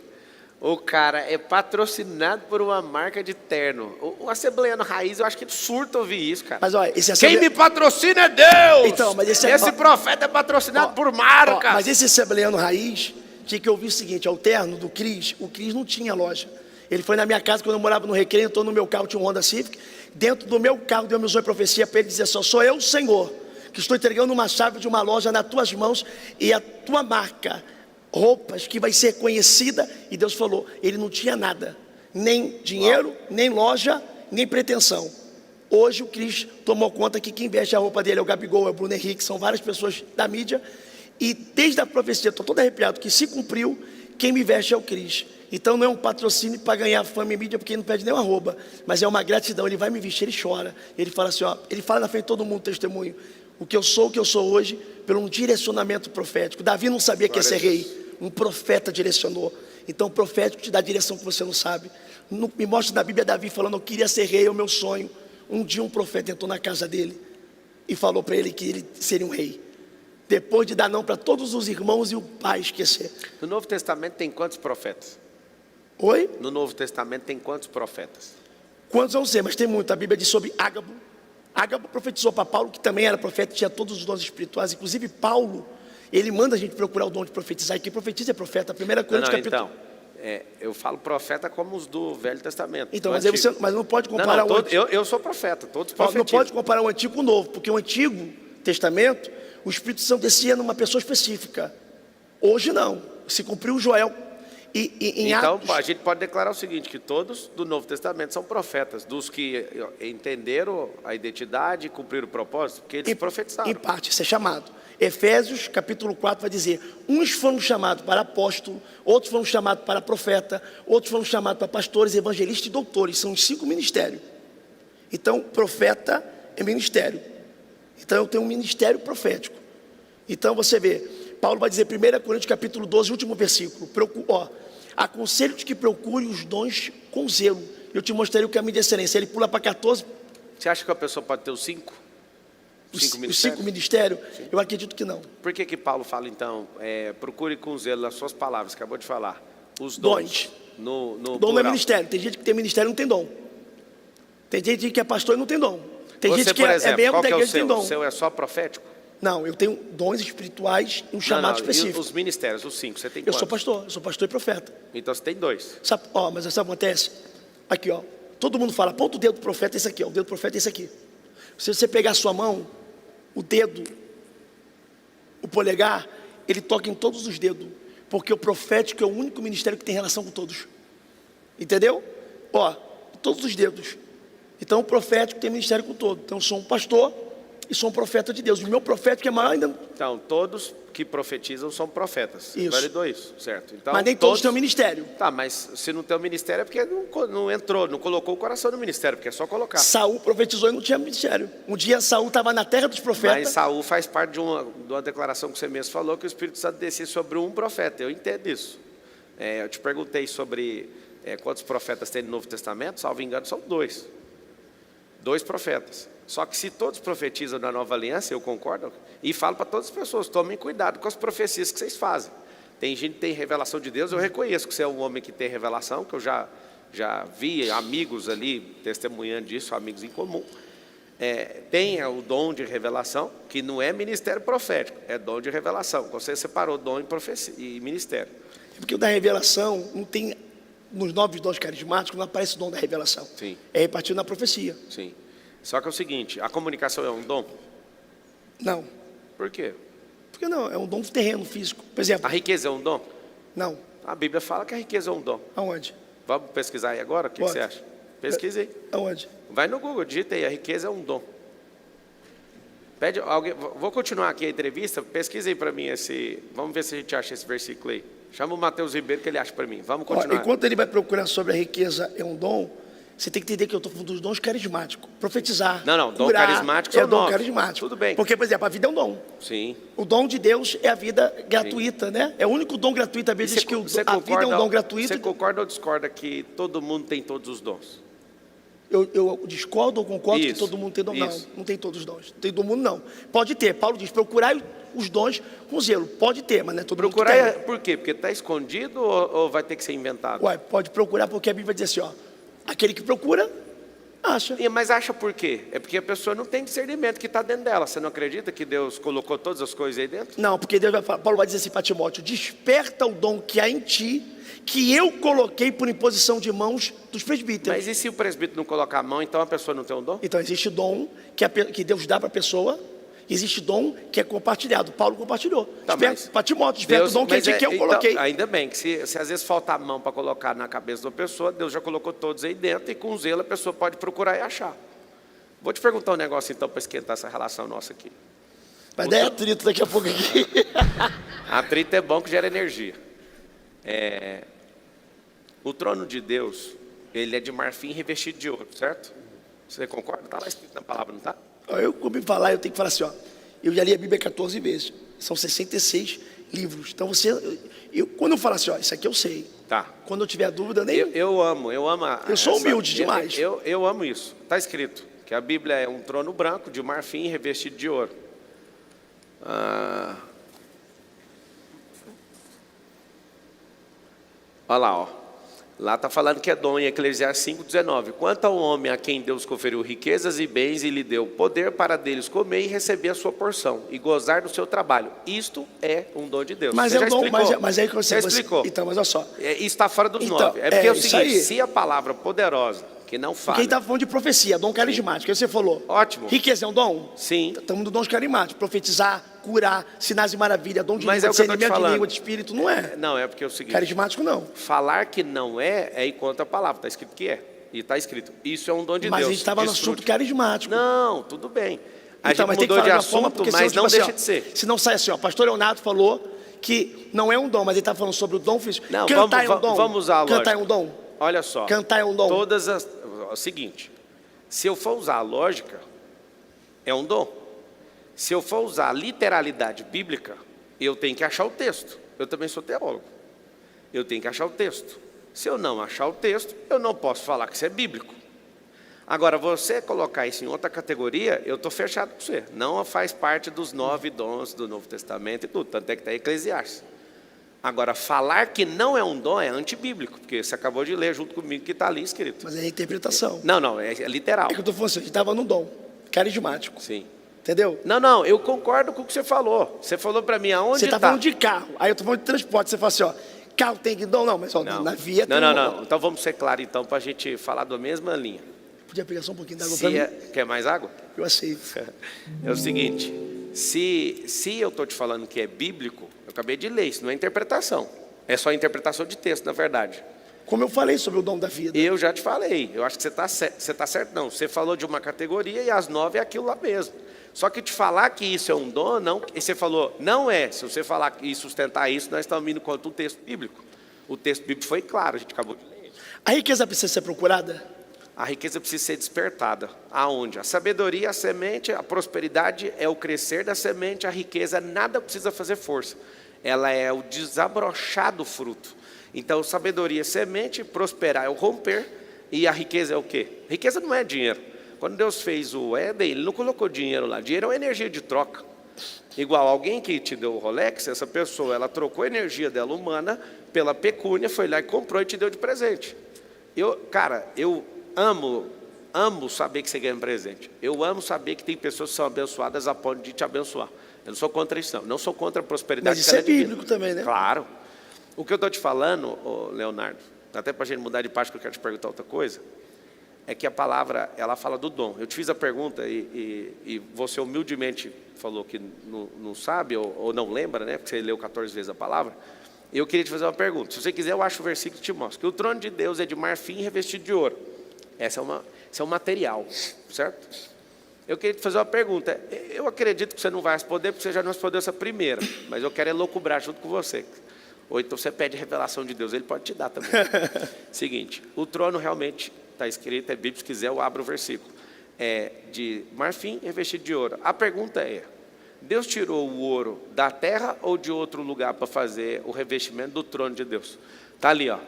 O cara é patrocinado por uma marca de terno. O Assembleiano Raiz, eu acho que surta ouvir isso, cara. Mas olha, Quem me patrocina é Deus! Então, mas esse profeta é patrocinado por marca. Mas esse Assembleiano Raiz tinha que ouvir o seguinte, o terno do Cris, o Cris não tinha loja. Ele foi na minha casa quando eu morava no Recreio, entrou no meu carro, tinha um Honda Civic. Dentro do meu carro, Deus me usou em profecia para ele dizer só, sou eu, Senhor, que estou entregando uma chave de uma loja nas tuas mãos e a tua marca, roupas que vai ser conhecida. E Deus falou, ele não tinha nada, nem dinheiro, nem loja, nem pretensão. Hoje o Cris tomou conta que quem veste a roupa dele é o Gabigol, é o Bruno Henrique, são várias pessoas da mídia. E desde a profecia, estou todo arrepiado, que se cumpriu, quem me veste é o Cris. Então não é um patrocínio para ganhar fama e mídia, porque ele não pede nem uma arroba, mas é uma gratidão. Ele vai me vestir, ele chora, ele fala assim, ó, ele fala na frente de todo mundo, testemunho, o que eu sou hoje, pelo um direcionamento profético. Davi não sabia que ia ser rei, um profeta direcionou. Então o profético te dá a direção que você não sabe. Me mostra na Bíblia Davi falando: eu queria ser rei, é o meu sonho. Um dia um profeta entrou na casa dele e falou para ele que ele seria um rei, depois de dar não para todos os irmãos e o pai esquecer. No Novo Testamento tem quantos profetas? Oi? No Novo Testamento tem quantos profetas? Quantos eu não sei, mas tem muito. A Bíblia diz sobre Ágabo. Ágabo profetizou para Paulo, que também era profeta, tinha todos os dons espirituais. Inclusive Paulo, ele manda a gente procurar o dom de profetizar. E quem profetiza é profeta. 1 Coríntios capítulo... eu falo profeta como os do Velho Testamento. Então, mas, aí você, mas não pode comparar o Antigo. Eu sou profeta, todos Não profetizam. pode comparar o Antigo com o Novo, porque o Antigo Testamento, o Espírito Santo descia numa pessoa específica. Hoje não. Se cumpriu o Joel. Então, Atos, a gente pode declarar o seguinte, que todos do Novo Testamento são profetas, dos que entenderam a identidade e cumpriram o propósito, porque eles profetizaram. Em parte, isso é chamado. Efésios, capítulo 4, vai dizer: uns foram chamados para apóstolo, outros foram chamados para profeta, outros foram chamados para pastores, evangelistas e doutores. São os 5 ministérios. Então, profeta é ministério. Então, eu tenho um ministério profético. Então, você vê, Paulo vai dizer, 1 Coríntios capítulo 12, último versículo: aconselho-te que procure os dons com zelo. Eu te mostrarei o caminho de excelência. Ele pula para 14. Você acha que a pessoa pode ter os 5? Os 5 ministérios? Sim. Eu acredito que não. Por que Paulo fala então, procure com zelo nas suas palavras, acabou de falar, os dons. No dom não é ministério. Tem gente que tem ministério e não tem dom. Tem gente que é pastor e não tem dom. Tem Você, gente que por exemplo, é membro da igreja e tem dom. O seu é só profético? Não, eu tenho dons espirituais e um chamado específico. E os ministérios, os 5, você tem Eu quantos? sou pastor e profeta. Então você tem 2. Sabe, mas sabe o que acontece? Aqui, todo mundo fala, aponta o dedo do profeta, esse aqui, o dedo do profeta é esse aqui. Se você pegar a sua mão, o dedo, o polegar, ele toca em todos os dedos, porque o profético é o único ministério que tem relação com todos. Entendeu? Todos os dedos. Então o profético tem ministério com todos. Então eu sou um pastor e sou um profeta de Deus. O meu profético é maior ainda. Então, todos que profetizam são profetas. Isso. Validou isso, certo? Então, mas nem todos têm um ministério. Tá, mas se não tem o ministério é porque não entrou, não colocou o coração no ministério, porque é só colocar. Saul profetizou e não tinha ministério. Um dia Saul estava na terra dos profetas. Mas Saul faz parte de uma declaração que você mesmo falou, que o Espírito Santo descia sobre um profeta. Eu entendo isso. Eu te perguntei sobre quantos profetas tem no Novo Testamento, salvo engano, são 2. 2 profetas. Só que se todos profetizam na nova aliança, eu concordo, e falo para todas as pessoas, tomem cuidado com as profecias que vocês fazem. Tem gente que tem revelação de Deus, eu reconheço que você é um homem que tem revelação, que eu já vi amigos ali testemunhando disso, amigos em comum. Tem o dom de revelação, que não é ministério profético, é dom de revelação. Você separou dom e ministério. É porque o da revelação não tem, nos 9 dons carismáticos, não aparece o dom da revelação. Sim. É repartido na profecia. Sim. Só que é o seguinte, a comunicação é um dom? Não. Por quê? Porque não, é um dom terreno, físico. Por exemplo. A riqueza é um dom? Não. A Bíblia fala que a riqueza é um dom. Aonde? Vamos pesquisar aí agora? O que você acha? Pesquise aí. Aonde? Vai no Google, digita aí, a riqueza é um dom. Pede alguém, vou continuar aqui a entrevista, pesquisa aí para mim vamos ver se a gente acha esse versículo aí. Chama o Mateus Ribeiro que ele acha para mim. Vamos continuar. Enquanto ele vai procurar sobre a riqueza é um dom, você tem que entender que eu estou falando dos dons carismáticos. Profetizar, Não, dom curar, carismático é dom 9. carismático. Tudo bem. Porque, por exemplo, a vida é um dom. Sim. O dom de Deus é a vida gratuita, né? É o único dom gratuito. A Bíblia diz que a vida é um dom gratuito. Você concorda ou discorda que todo mundo tem todos os dons? Eu discordo ou concordo que todo mundo tem dom? Não, não tem todos os dons. Tem todo mundo, não. Pode ter. Paulo diz, procurai os dons com zelo. Pode ter, mas não é todo mundo que tem. Por quê? Porque está escondido ou vai ter que ser inventado? Pode procurar porque a Bíblia diz assim, aquele que procura, acha. Mas acha por quê? É porque a pessoa não tem discernimento que está dentro dela. Você não acredita que Deus colocou todas as coisas aí dentro? Não, porque Paulo vai dizer assim para Timóteo, desperta o dom que há em ti, que eu coloquei por imposição de mãos dos presbíteros. Mas e se o presbítero não colocar a mão, então a pessoa não tem um dom? Então existe dom que Deus dá para a pessoa, existe dom que é compartilhado. Paulo compartilhou. Para Timóteo, desperta o dom que eu coloquei. Então, ainda bem que se às vezes faltar a mão para colocar na cabeça da pessoa, Deus já colocou todos aí dentro e com zelo a pessoa pode procurar e achar. Vou te perguntar um negócio então para esquentar essa relação nossa aqui. Vai dar atrito daqui a pouco aqui. Atrito é bom que gera energia. O trono de Deus, ele é de marfim revestido de ouro, certo? Você concorda? Está lá escrito na palavra, não está? Eu, como falar, eu tenho que falar assim, eu já li a Bíblia 14 vezes. São 66 livros. Então quando eu falo assim, ó, isso aqui eu sei. Tá. Quando eu tiver dúvida, nem... Eu amo. Eu sou humilde demais. Eu amo isso. Está escrito que a Bíblia é um trono branco de marfim revestido de ouro. Olha lá, ó. Lá está falando que é dom em Eclesiastes 5,19. Quanto ao homem a quem Deus conferiu riquezas e bens e lhe deu poder para deles comer e receber a sua porção e gozar do seu trabalho. Isto é um dom de Deus. Mas você é um dom, explicou? mas aí que você explicou. Então, mas olha só. Isso está fora dos Então, 9. É porque é o seguinte, aí. se a palavra poderosa, que não fala... Porque ele estava falando de profecia, dom carismático. Aí você falou. Ótimo. Riqueza é um dom? Sim. Estamos no dom carismático. Profetizar, curar, sinais e maravilha, dom de Mas língua, é o que eu tô te discernimento de falando. língua, de espírito, não é. Não, é porque é o seguinte... Carismático não. Falar que não é ir contra a palavra. Está escrito que é. E está escrito. Isso é um dom de Mas Deus. a gente estava no Desfrute. assunto carismático. Não, tudo bem. A Então, mas gente tem que mudou de falar de uma forma, assunto, porque mas senão, não tipo deixa assim, ó, de ser. Se não sai assim, ó, pastor Leonardo falou que não é um dom, mas ele está falando sobre o dom físico. Não, Cantar é um dom. vamos usar a lógica. Cantar é um dom. Olha só. Cantar é um dom. É o seguinte. Se eu for usar a lógica, é um dom. Se eu for usar a literalidade bíblica, eu tenho que achar o texto. Eu também sou teólogo. Eu tenho que achar o texto. Se eu não achar o texto, eu não posso falar que isso é bíblico. Agora, você colocar isso em outra categoria, eu estou fechado com você. Não faz parte dos 9 dons do Novo Testamento e tudo, tanto é que está em Eclesiastes. Agora, falar que não é um dom é antibíblico, porque você acabou de ler junto comigo que está ali escrito. Mas é a interpretação. Não, é literal. É que eu estou falando assim, a gente estava no dom carismático. Sim. Entendeu? Não, eu concordo com o que você falou. Você falou para mim aonde Você está está. falando de carro, aí eu estou falando de transporte. Você fala assim, ó, carro tem que dom? Não, mas ó, na via tem Não. Então vamos ser claros então, para a gente falar da mesma linha. Podia pegar só um pouquinho d'água para mim? Quer mais água? Eu aceito. É o seguinte, se eu estou te falando que é bíblico, eu acabei de ler, isso não é interpretação. É só interpretação de texto, na verdade. Como eu falei sobre o dom da vida. Eu já te falei, eu acho que você está certo, não. Você falou de uma categoria e as 9 é aquilo lá mesmo. Só que te falar que isso é um dom, não, e você falou, não é. Se você falar e sustentar isso, nós estamos indo contra o texto bíblico. O texto bíblico foi claro, a gente acabou de ler. A riqueza precisa ser procurada? A riqueza precisa ser despertada. Aonde? A sabedoria, a semente, a prosperidade é o crescer da semente, a riqueza nada precisa fazer força. Ela é o desabrochar do fruto. Então, sabedoria é semente, prosperar é o romper, e a riqueza é o quê? Riqueza não é dinheiro. Quando Deus fez o Éden, Ele não colocou dinheiro lá. Dinheiro é uma energia de troca. Igual alguém que te deu o Rolex, essa pessoa, ela trocou a energia dela humana pela pecúnia, foi lá e comprou e te deu de presente. Eu amo saber que você ganha um presente. Eu amo saber que tem pessoas que são abençoadas a ponto de te abençoar. Eu não sou contra isso, não sou contra a prosperidade. Mas isso é bíblico também, né? Claro. O que eu estou te falando, Leonardo, até para a gente mudar de parte, que eu quero te perguntar outra coisa, é que a palavra, ela fala do dom. Eu te fiz a pergunta e você humildemente falou que não sabe ou não lembra, né? Porque você leu 14 vezes a palavra. Eu queria te fazer uma pergunta. Se você quiser, eu acho o versículo que te mostra. Que o trono de Deus é de marfim revestido de ouro. Esse é um material, certo? Eu queria te fazer uma pergunta. Eu acredito que você não vai responder, porque você já não respondeu essa primeira. Mas eu quero elocubrar junto com você. Ou então você pede revelação de Deus, Ele pode te dar também. Seguinte, o trono realmente está escrito, é bíblico, se quiser eu abro o versículo. É de marfim revestido de ouro. A pergunta é, Deus tirou o ouro da terra ou de outro lugar para fazer o revestimento do trono de Deus? Está ali, ó.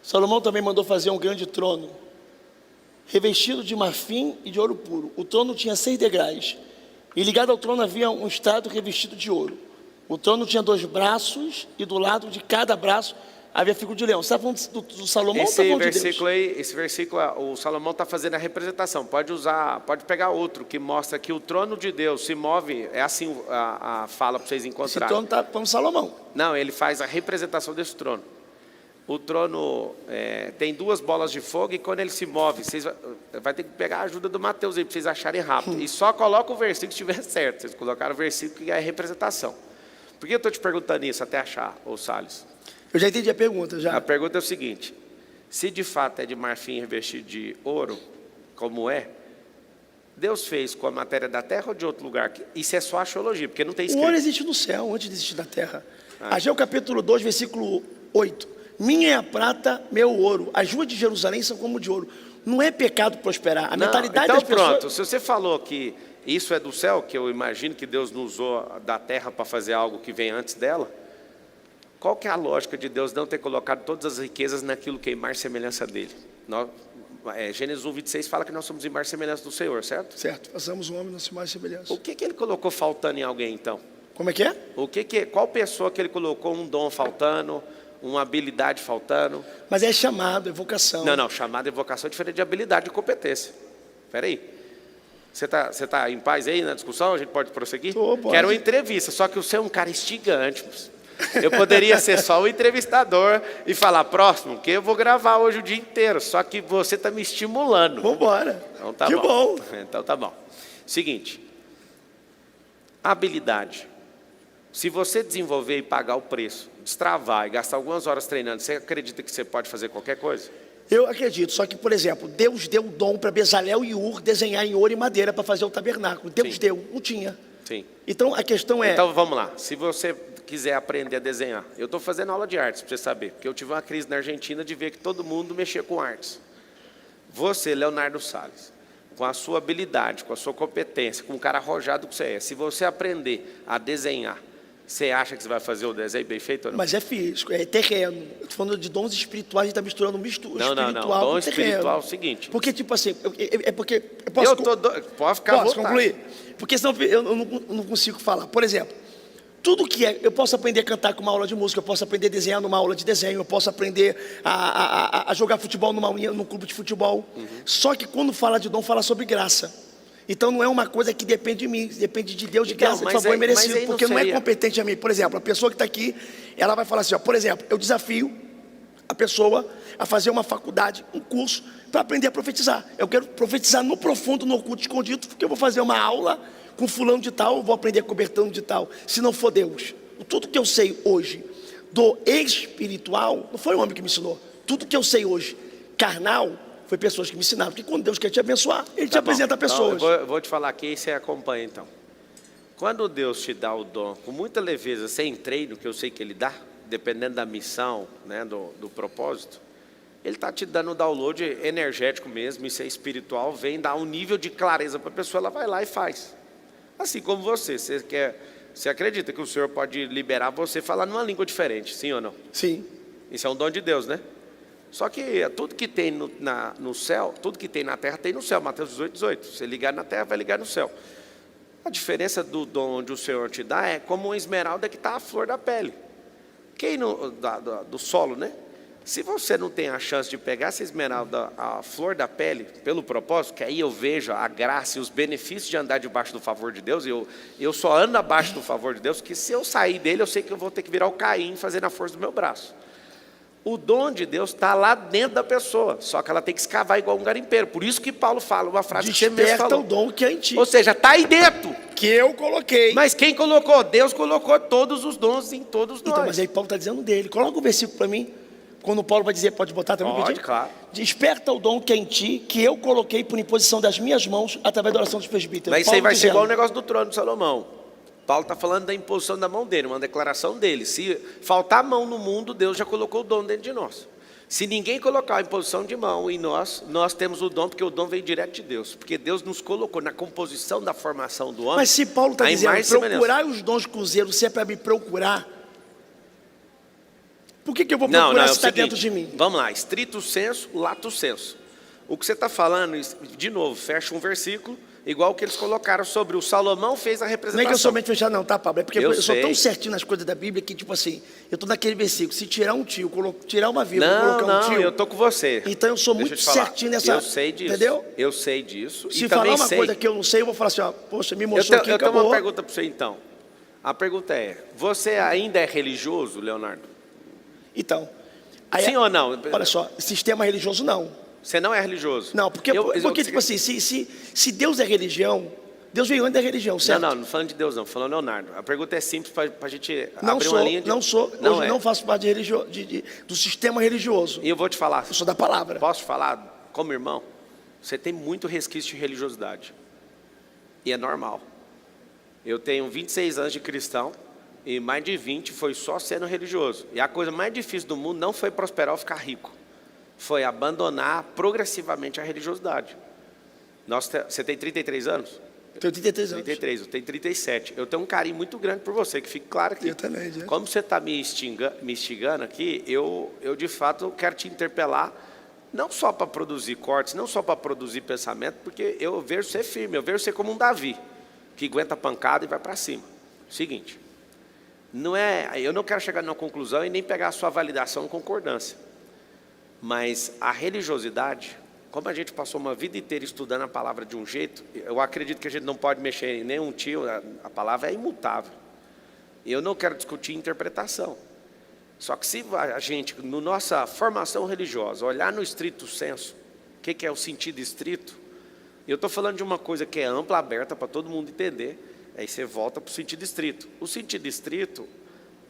Salomão também mandou fazer um grande trono, revestido de marfim e de ouro puro. O trono tinha 6 degraus, e ligado ao trono havia um estrado revestido de ouro. O trono tinha 2 braços, e do lado de cada braço havia figura de leão. Você está falando do Salomão ou está falando de Deus? Esse versículo, o Salomão está fazendo a representação. Pode pegar outro, que mostra que o trono de Deus se move, é assim a fala para vocês encontrarem. Esse trono está falando Salomão. Não, ele faz a representação desse trono. O trono tem 2 bolas de fogo e quando ele se move, vocês vai ter que pegar a ajuda do Mateus aí para vocês acharem rápido. E só coloca o versículo se estiver certo. Vocês colocaram o versículo que é a representação. Por que eu estou te perguntando isso até achar, ô Salles? Eu já entendi a pergunta, já. A pergunta é o seguinte, se de fato é de marfim revestido de ouro, como é, Deus fez com a matéria da terra ou de outro lugar? Isso é só axiologia, porque não tem escrito. O ouro existe no céu, antes de existir na terra. Ageu capítulo 2, versículo 8. Minha é a prata, meu ouro. As ruas de Jerusalém são como de ouro. Não é pecado prosperar. A mentalidade então das pessoas... pronto, se você falou que isso é do céu, que eu imagino que Deus não usou da terra para fazer algo que vem antes dela. Qual que é a lógica de Deus não ter colocado todas as riquezas naquilo que é imagem e semelhança dele? Gênesis 1:26 fala que nós somos imagem e semelhança do Senhor, certo? Certo, façamos o homem na sua imagem e semelhança. O que ele colocou faltando em alguém, então? Como é que é? Qual pessoa que ele colocou um dom faltando, uma habilidade faltando? Mas é chamado, é vocação. Não, chamado e vocação é diferente de habilidade e competência. Espera aí. Você tá em paz aí na discussão? A gente pode prosseguir? Pode. Quero uma entrevista, só que você é um cara instigante. Eu poderia ser só o entrevistador e falar próximo, que eu vou gravar hoje o dia inteiro. Só que você está me estimulando. Vamos embora. Então tá que bom. Então tá bom. Seguinte. Habilidade. Se você desenvolver e pagar o preço, destravar e gastar algumas horas treinando, você acredita que você pode fazer qualquer coisa? Eu acredito, só que, por exemplo, Deus deu o dom para Bezalel e Ur desenhar em ouro e madeira para fazer o tabernáculo. Deus deu, não tinha. Sim. Então a questão é... Então vamos lá, se você quiser aprender a desenhar, eu estou fazendo aula de artes para você saber, porque eu tive uma crise na Argentina de ver que todo mundo mexia com artes. Você, Leonardo Salles, com a sua habilidade, com a sua competência, com o cara arrojado que você é, se você aprender a desenhar, você acha que você vai fazer o desenho bem feito ou não? Mas é físico, é terreno. Eu estou falando de dons espirituais, a gente está misturando espiritual não. Dom espiritual é o seguinte. Porque, tipo assim, porque... Pode ficar à vontade. Concluir? Porque senão eu não consigo falar. Por exemplo, tudo que é... Eu posso aprender a cantar com uma aula de música, eu posso aprender a desenhar numa aula de desenho, eu posso aprender a jogar futebol num clube de futebol. Só que quando fala de dom, fala sobre graça. Então não é uma coisa que depende de mim, depende de Deus, de graça, de favor merecido, porque não é competente a mim. Por exemplo, a pessoa que está aqui, ela vai falar assim, ó, por exemplo, eu desafio a pessoa a fazer uma faculdade, um curso, para aprender a profetizar. Eu quero profetizar no profundo, no oculto, escondido, porque eu vou fazer uma aula com fulano de tal, eu vou aprender cobertando de tal, se não for Deus. Tudo que eu sei hoje do espiritual, não foi o homem que me ensinou. Tudo que eu sei hoje, carnal, foi pessoas que me ensinaram, porque quando Deus quer te abençoar, Ele te apresenta pessoas. Então, eu vou te falar aqui e você acompanha então. Quando Deus te dá o dom com muita leveza, sem treino, que eu sei que Ele dá, dependendo da missão, né, do propósito, Ele está te dando um download energético mesmo, isso é espiritual, vem dar um nível de clareza para a pessoa, ela vai lá e faz. Assim como você acredita que o Senhor pode liberar você falar numa língua diferente, sim ou não? Sim. Isso é um dom de Deus, né? Só que tudo que tem no céu, tudo que tem na terra tem no céu, Mateus 18:18. Se ligar na terra, vai ligar no céu. A diferença do dom onde o Senhor te dá é como uma esmeralda que está à flor da pele. Do solo, né? Se você não tem a chance de pegar essa esmeralda, a flor da pele, pelo propósito, que aí eu vejo a graça e os benefícios de andar debaixo do favor de Deus, eu só ando abaixo do favor de Deus, porque se eu sair dele, eu sei que eu vou ter que virar o Caim, fazer na força do meu braço. O dom de Deus está lá dentro da pessoa, só que ela tem que escavar igual um garimpeiro. Por isso que Paulo fala uma frase que você mesmo falou. Desperta o dom que é em ti. Ou seja, está aí dentro. Que eu coloquei. Mas quem colocou? Deus colocou todos os dons em todos nós. Então, mas aí Paulo está dizendo dele. Coloca o versículo para mim. Quando Paulo vai dizer, pode botar também? Pode, claro. Desperta o dom que é em ti, que eu coloquei por imposição das minhas mãos, através da oração dos presbíteros. Mas isso aí vai ser igual o negócio do trono de Salomão. Paulo está falando da imposição da mão dele, uma declaração dele. Se faltar mão no mundo, Deus já colocou o dom dentro de nós. Se ninguém colocar a imposição de mão em nós, nós temos o dom, porque o dom vem direto de Deus. Porque Deus nos colocou na composição da formação do homem. Mas se Paulo está dizendo, procurar os dons com zelo, se é para me procurar, por que eu vou procurar se está dentro de mim? Vamos lá, estrito senso, lato senso. O que você está falando, de novo, fecha um versículo, igual o que eles colocaram sobre o Salomão fez a representação. Não é que eu somente fechar não, tá, Pablo? É porque eu sou tão certinho nas coisas da Bíblia que, tipo assim, eu estou naquele versículo, se tirar um tio, tirar uma vírgula, colocar um tio... Não, eu estou com você. Então eu sou muito certinho nessa... Eu sei disso. Entendeu? Eu sei disso. Se falar uma coisa que eu não sei, eu vou falar assim, ó, poxa, me mostrou aqui, acabou. Eu tenho uma pergunta para você então. A pergunta é, você ainda é religioso, Leonardo? Então... Sim ou não? Olha só, sistema religioso não. Você não é religioso? Não, porque tipo assim, se Deus é religião, Deus veio antes da religião, certo? Não falando de Deus não, falando Leonardo. A pergunta é simples para a gente abrir uma linha de... Não faço parte do sistema religioso. E eu vou te falar. Eu sou da palavra. Posso te falar, como irmão? Você tem muito resquício de religiosidade. E é normal. Eu tenho 26 anos de cristão. E mais de 20 foi só sendo religioso. E a coisa mais difícil do mundo não foi prosperar ou ficar rico. Foi abandonar progressivamente a religiosidade. Você tem 33 anos? Tenho 33 anos. 33, eu tenho 37. Eu tenho um carinho muito grande por você, que fique claro aqui. Eu também, gente. Como você está me instigando aqui, eu de fato quero te interpelar, não só para produzir cortes, não só para produzir pensamento, porque eu vejo você firme, eu vejo você como um Davi, que aguenta a pancada e vai para cima. Seguinte, eu não quero chegar numa conclusão e nem pegar a sua validação ou concordância, mas a religiosidade, como a gente passou uma vida inteira estudando a palavra de um jeito, eu acredito que a gente não pode mexer em nenhum tio, a palavra é imutável. Eu não quero discutir interpretação. Só que se a gente, na nossa formação religiosa, olhar no estrito senso, o que é o sentido estrito, eu estou falando de uma coisa que é ampla, aberta para todo mundo entender, aí você volta para o sentido estrito. O sentido estrito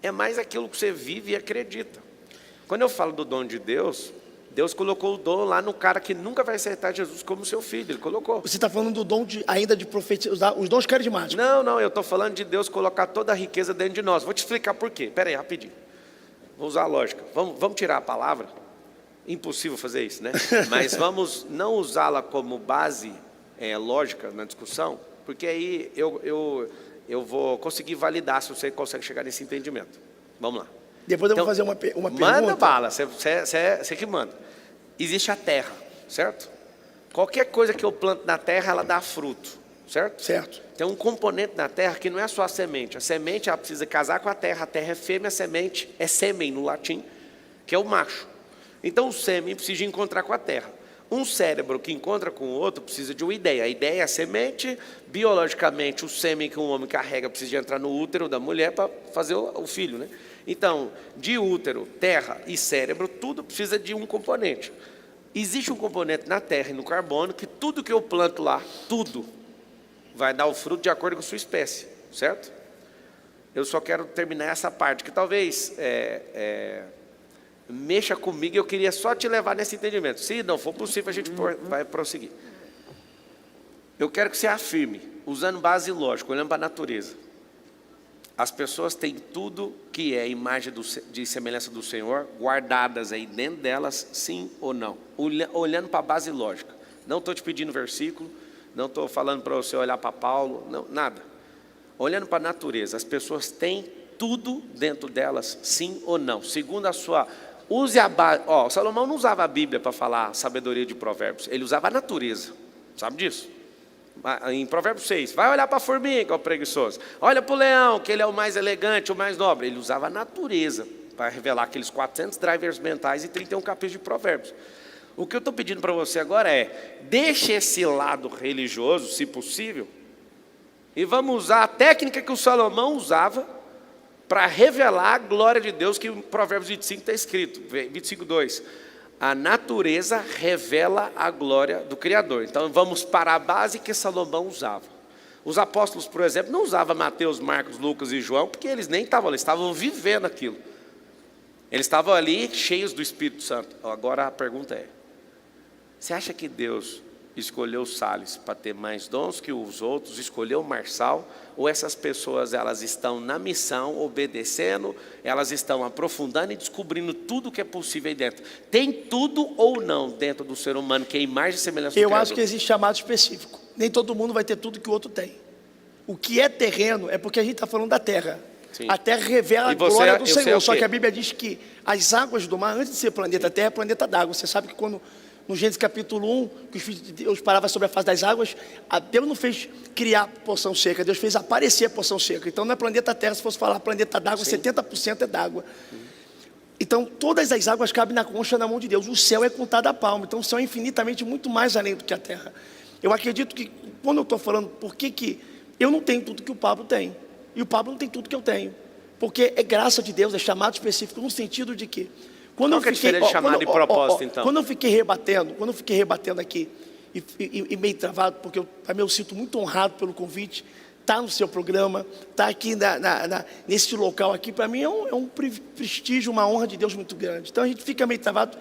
é mais aquilo que você vive e acredita. Quando eu falo do dom de Deus, Deus colocou o dom lá no cara que nunca vai aceitar Jesus como seu filho, Ele colocou. Você está falando do dom ainda de profetizar, os dons carismáticos. Não, eu estou falando de Deus colocar toda a riqueza dentro de nós. Vou te explicar por quê. Espera aí, rapidinho. Vou usar a lógica. Vamos tirar a palavra? Impossível fazer isso, né? Mas vamos não usá-la como base lógica na discussão, porque aí eu vou conseguir validar se você consegue chegar nesse entendimento. Vamos lá. Depois eu vou fazer uma pergunta. Manda bala, você que manda. Existe a terra, certo? Qualquer coisa que eu planto na terra, ela dá fruto, certo? Certo. Tem um componente na terra que não é só a semente. A semente, ela precisa casar com a terra é fêmea, a semente é sêmen no latim, que é o macho. Então o sêmen precisa encontrar com a terra. Um cérebro que encontra com o outro precisa de uma ideia. A ideia é a semente, biologicamente o sêmen que um homem carrega precisa de entrar no útero da mulher para fazer o filho, né? Então, de útero, terra e cérebro, tudo precisa de um componente. Existe um componente na terra e no carbono que tudo que eu planto lá, tudo, vai dar o fruto de acordo com a sua espécie, certo? Eu só quero terminar essa parte, que talvez mexa comigo, eu queria só te levar nesse entendimento. Se não for possível, a gente vai prosseguir. Eu quero que você afirme, usando base lógica, olhando para a natureza. As pessoas têm tudo que é imagem de semelhança do Senhor, guardadas aí dentro delas, sim ou não? Olhando para a base lógica. Não estou te pedindo versículo, não estou falando para você olhar para Paulo, não, nada. Olhando para a natureza, as pessoas têm tudo dentro delas, sim ou não? Segundo a sua... Use a base... Salomão não usava a Bíblia para falar a sabedoria de provérbios, ele usava a natureza, sabe disso? Em Provérbios 6, vai olhar para a formiga, o preguiçoso. Olha para o leão, que ele é o mais elegante, o mais nobre. Ele usava a natureza para revelar aqueles 400 drivers mentais e 31 capítulos de Provérbios. O que eu estou pedindo para você agora é, deixe esse lado religioso, se possível, e vamos usar a técnica que o Salomão usava para revelar a glória de Deus, que em Provérbios 25 está escrito, 25:2. A natureza revela a glória do Criador. Então vamos para a base que Salomão usava. Os apóstolos, por exemplo, não usavam Mateus, Marcos, Lucas e João, porque eles nem estavam ali, estavam vivendo aquilo. Eles estavam ali cheios do Espírito Santo. Agora a pergunta é, você acha que Deus escolheu Salles para ter mais dons que os outros, escolheu Marçal, ou essas pessoas elas estão na missão, obedecendo, elas estão aprofundando e descobrindo tudo que é possível aí dentro? Tem tudo ou não dentro do ser humano que é imagem e semelhança do Criador? Eu acho que existe chamado específico. Nem todo mundo vai ter tudo que o outro tem. O que é terreno é porque a gente está falando da terra. Sim. A terra revela a glória do Senhor. Só que a Bíblia diz que as águas do mar, antes de ser planeta Terra, é planeta d'água. Você sabe que quando... No Gênesis capítulo 1, que os filhos de Deus paravam sobre a face das águas, Deus não fez criar porção seca, Deus fez aparecer a porção seca. Então não é planeta Terra, se fosse falar planeta d'água, 70% é d'água. Então todas as águas cabem na concha na mão de Deus. O céu é contado a palmo, então o céu é infinitamente muito mais além do que a terra. Eu acredito que, quando eu estou falando, por que eu não tenho tudo que o Pablo tem, e o Pablo não tem tudo que eu tenho, porque é graça de Deus, é chamado específico, no sentido de que, quando Qual que é a diferença de chamado e propósito, então? Quando eu fiquei rebatendo aqui, e meio travado, porque eu também eu sinto muito honrado pelo convite, estar no seu programa, estar aqui nesse local aqui, para mim é um prestígio, uma honra de Deus muito grande. Então a gente fica meio travado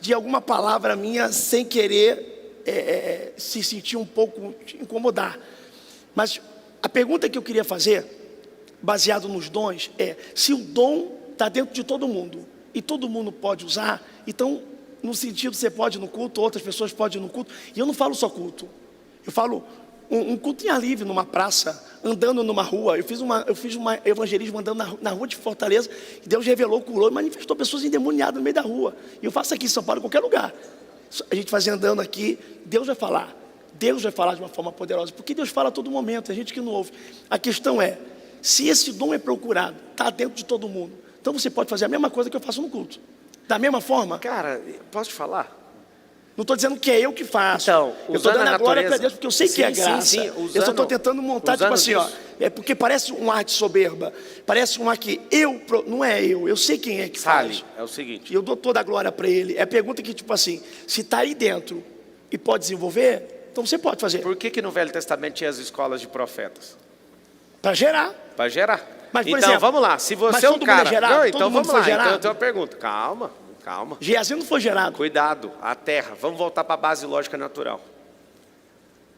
de alguma palavra minha, sem querer se sentir um pouco, incomodar. Mas a pergunta que eu queria fazer, baseado nos dons, é se o dom está dentro de todo mundo, e todo mundo pode usar, então, no sentido, você pode ir no culto, outras pessoas podem ir no culto, e eu não falo só culto, eu falo um culto em ar livre, numa praça, andando numa rua. Eu fiz um evangelismo andando na rua de Fortaleza, e Deus revelou, curou e manifestou pessoas endemoniadas no meio da rua. E eu faço aqui em São Paulo, em qualquer lugar. A gente fazia andando aqui, Deus vai falar. Deus vai falar de uma forma poderosa, porque Deus fala a todo momento, a gente que não ouve. A questão é, se esse dom é procurado, está dentro de todo mundo, então você pode fazer a mesma coisa que eu faço no culto. Da mesma forma. Cara, posso te falar? Não estou dizendo que é eu que faço. Então, eu estou dando a glória para Deus, porque eu sei que é graça. Sim, eu só estou tentando montar, tipo assim, ó. É porque parece um ar de soberba. Parece um ar que não é eu sei quem é que faz. É o seguinte. E eu dou toda a glória para ele. É a pergunta que, tipo assim, se está aí dentro e pode desenvolver, então você pode fazer. Por que no Velho Testamento tinha as escolas de profetas? Para gerar. Para gerar. Mas, por então, exemplo, vamos lá. Se você é um cara... Não, então vamos lá. Então eu tenho uma pergunta. Calma. Geazi não foi gerado. Cuidado, a terra. Vamos voltar para a base lógica natural.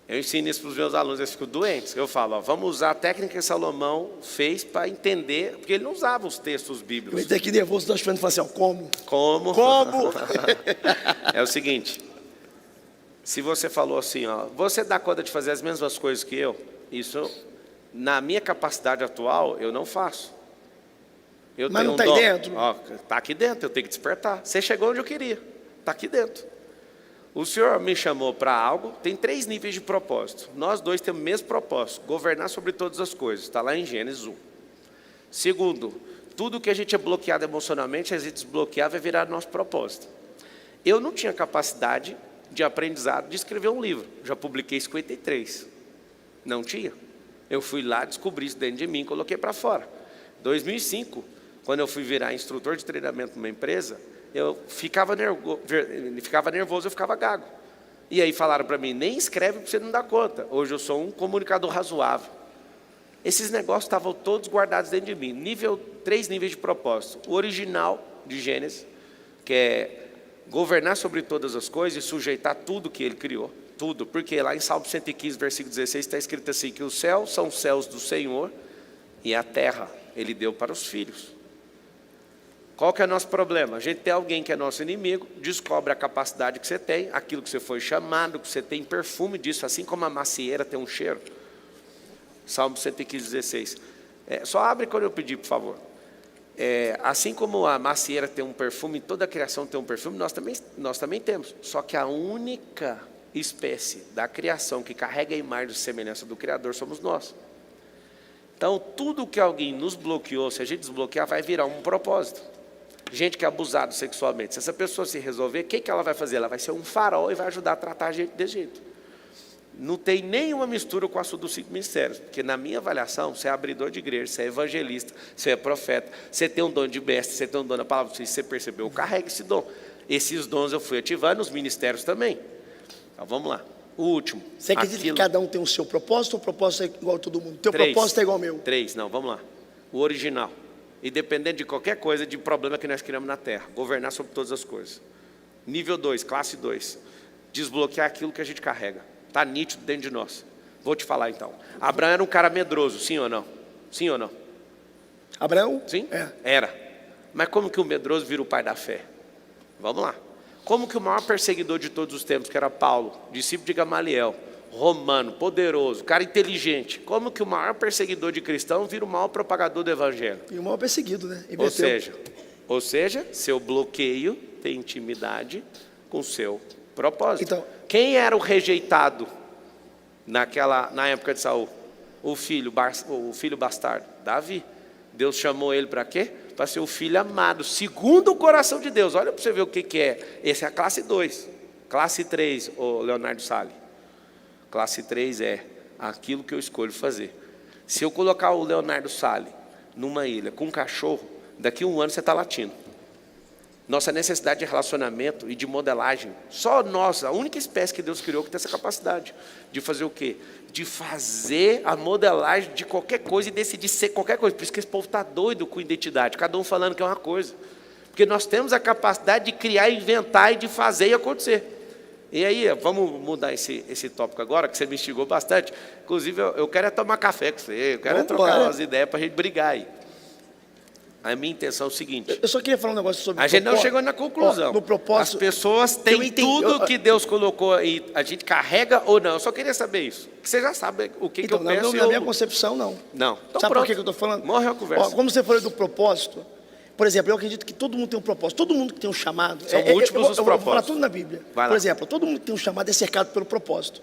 Eu ensino isso para os meus alunos, eles ficam doentes. Eu falo, ó, vamos usar a técnica que Salomão fez para entender, porque ele não usava os textos bíblicos. Eu estou aqui nervoso, estou achando assim, ó, como? Como? É o seguinte, se você falou assim, ó, você dá conta de fazer as mesmas coisas que eu, isso, na minha capacidade atual, eu não faço. Mas não está aí dentro? Está aqui dentro, eu tenho que despertar. Você chegou onde eu queria, está aqui dentro. O Senhor me chamou para algo, tem 3 níveis de propósito. Nós dois temos o mesmo propósito, governar sobre todas as coisas, está lá em Gênesis 1. Segundo, tudo que a gente é bloqueado emocionalmente, a gente desbloquear vai virar nosso propósito. Eu não tinha capacidade de aprendizado de escrever um livro, já publiquei 53. Não tinha. Eu fui lá, descobri isso dentro de mim, coloquei para fora. 2005, quando eu fui virar instrutor de treinamento numa empresa, eu ficava nervoso, eu ficava gago. E aí falaram para mim, nem escreve porque você não dá conta. Hoje eu sou um comunicador razoável. Esses negócios estavam todos guardados dentro de mim. 3 níveis de propósito. O original de Gênesis, que é governar sobre todas as coisas e sujeitar tudo que ele criou. Tudo. Porque lá em Salmo 115, versículo 16, está escrito assim, que os céus são os céus do Senhor e a terra ele deu para os filhos. Qual que é o nosso problema? A gente tem alguém que é nosso inimigo, descobre a capacidade que você tem, aquilo que você foi chamado, que você tem perfume disso, assim como a macieira tem um cheiro. Salmo 115, 16. Só abre quando eu pedir, por favor. Assim como a macieira tem um perfume, toda a criação tem um perfume, nós também temos. Só que a única espécie da criação que carrega a imagem e semelhança do Criador somos nós. Então, tudo que alguém nos bloqueou, se a gente desbloquear, vai virar um propósito. Gente que é abusada sexualmente, se essa pessoa se resolver, o que ela vai fazer? Ela vai ser um farol e vai ajudar a tratar a gente desse jeito. Não tem nenhuma mistura com o assunto dos 5 ministérios, porque na minha avaliação, você é abridor de igreja, você é evangelista, você é profeta, você tem um dom de mestre, você tem um dom da palavra, se você percebeu, eu carrego esse dom. Esses dons eu fui ativando, os ministérios também. Então vamos lá, o último. Você acredita que cada um tem o seu propósito ou o propósito é igual a todo mundo? Teu propósito é igual ao meu? 3, não, vamos lá. O original. Independente de qualquer coisa, de problema que nós criamos na terra, governar sobre todas as coisas. Nível 2, classe 2, desbloquear aquilo que a gente carrega, está nítido dentro de nós. Vou te falar então, Abraão era um cara medroso, sim ou não? Sim ou não? Abraão? Sim? Era. Mas como que o medroso vira o pai da fé? Vamos lá. Como que o maior perseguidor de todos os tempos, que era Paulo, discípulo de Gamaliel, romano, poderoso, cara inteligente, como que o maior perseguidor de cristão vira o maior propagador do evangelho? E o maior perseguido, né? Ou seja, seu bloqueio tem intimidade com o seu propósito. Então, quem era o rejeitado na época de Saul? O filho bastardo, Davi. Deus chamou ele para quê? Para ser o filho amado, segundo o coração de Deus. Olha para você ver o que é. Essa é a classe 2. Classe 3, o Leonardo Salles. Classe 3 é aquilo que eu escolho fazer. Se eu colocar o Leonardo Salles numa ilha com um cachorro, daqui a 1 ano você está latindo. Nossa necessidade de relacionamento e de modelagem, só nós, a única espécie que Deus criou que tem essa capacidade de fazer o quê? De fazer a modelagem de qualquer coisa e decidir ser qualquer coisa. Por isso que esse povo está doido com identidade, cada um falando que é uma coisa. Porque nós temos a capacidade de criar, inventar e de fazer e acontecer. E aí, vamos mudar esse tópico agora, que você me instigou bastante. Inclusive, eu quero tomar café com você, eu quero trocar umas ideias para a gente brigar aí. a minha intenção é o seguinte. Eu só queria falar um negócio sobre A gente não chegou na conclusão. No propósito, as pessoas têm tudo que Deus colocou e a gente carrega ou não. Eu só queria saber isso. Que você já sabe o que, então, que eu penso. Na minha concepção, não. Não. Então, sabe pronto. por que eu estou falando? Morreu a conversa. Como você falou do propósito, por exemplo, eu acredito que todo mundo tem um propósito. Todo mundo que tem um chamado. São múltiplos os eu vou falar propósitos. tudo na Bíblia. Vai lá. Por exemplo, todo mundo que tem um chamado é cercado pelo propósito.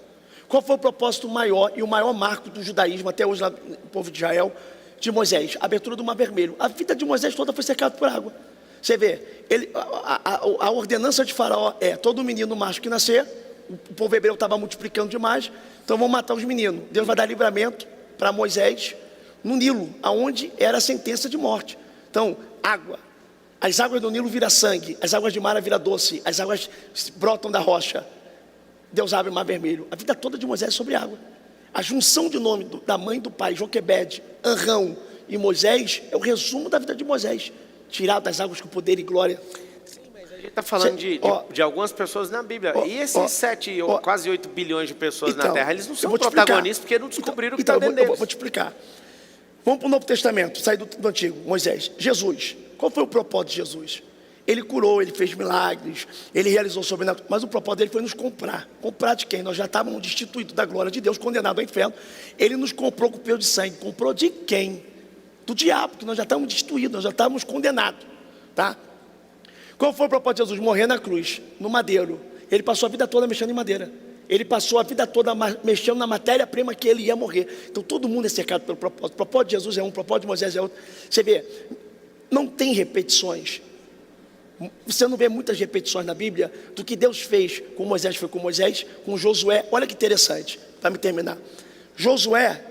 Qual foi o propósito maior e o maior marco do judaísmo até hoje, lá, no povo de Israel, de Moisés? A abertura do Mar Vermelho. A vida de Moisés toda foi cercada por água. Você vê, a ordenança de Faraó é: todo menino macho que nascer, o povo hebreu estava multiplicando demais, então vão matar os meninos. Deus vai dar livramento para Moisés no Nilo, aonde era a sentença de morte. Então, água. As águas do Nilo viram sangue, as águas de Mara viram doce, as águas brotam da rocha. Deus abre o Mar Vermelho. A vida toda de Moisés é sobre água. A junção de nome da mãe e do pai, Joquebede, Anrão e Moisés, é o resumo da vida de Moisés. Tirado das águas com poder e glória. Sim, mas a gente está falando de algumas pessoas na Bíblia. E esses 7 ou quase 8 bilhões de pessoas na Terra, eles não são protagonistas porque não descobriram o que está dentro deles. Eu vou te explicar. Vamos para o Novo Testamento, sair do Antigo. Moisés, Jesus. Qual foi o propósito de Jesus? Ele curou, ele fez milagres, ele realizou sobrenatural, mas o propósito dele foi nos comprar. Comprar de quem? Nós já estávamos destituídos da glória de Deus, condenados ao inferno. Ele nos comprou com o preço de sangue. Comprou de quem? Do diabo, que nós já estávamos destituídos, nós já estávamos condenados. Tá? Qual foi o propósito de Jesus? Morrer na cruz, no madeiro. Ele passou a vida toda mexendo em madeira. Ele passou a vida toda mexendo na matéria-prima que ele ia morrer. Então todo mundo é cercado pelo propósito. O propósito de Jesus é um, o propósito de Moisés é outro. Você vê, não tem repetições. Você não vê muitas repetições na Bíblia do que Deus fez com Moisés, foi com Moisés, com Josué. Olha que interessante, para me terminar. Josué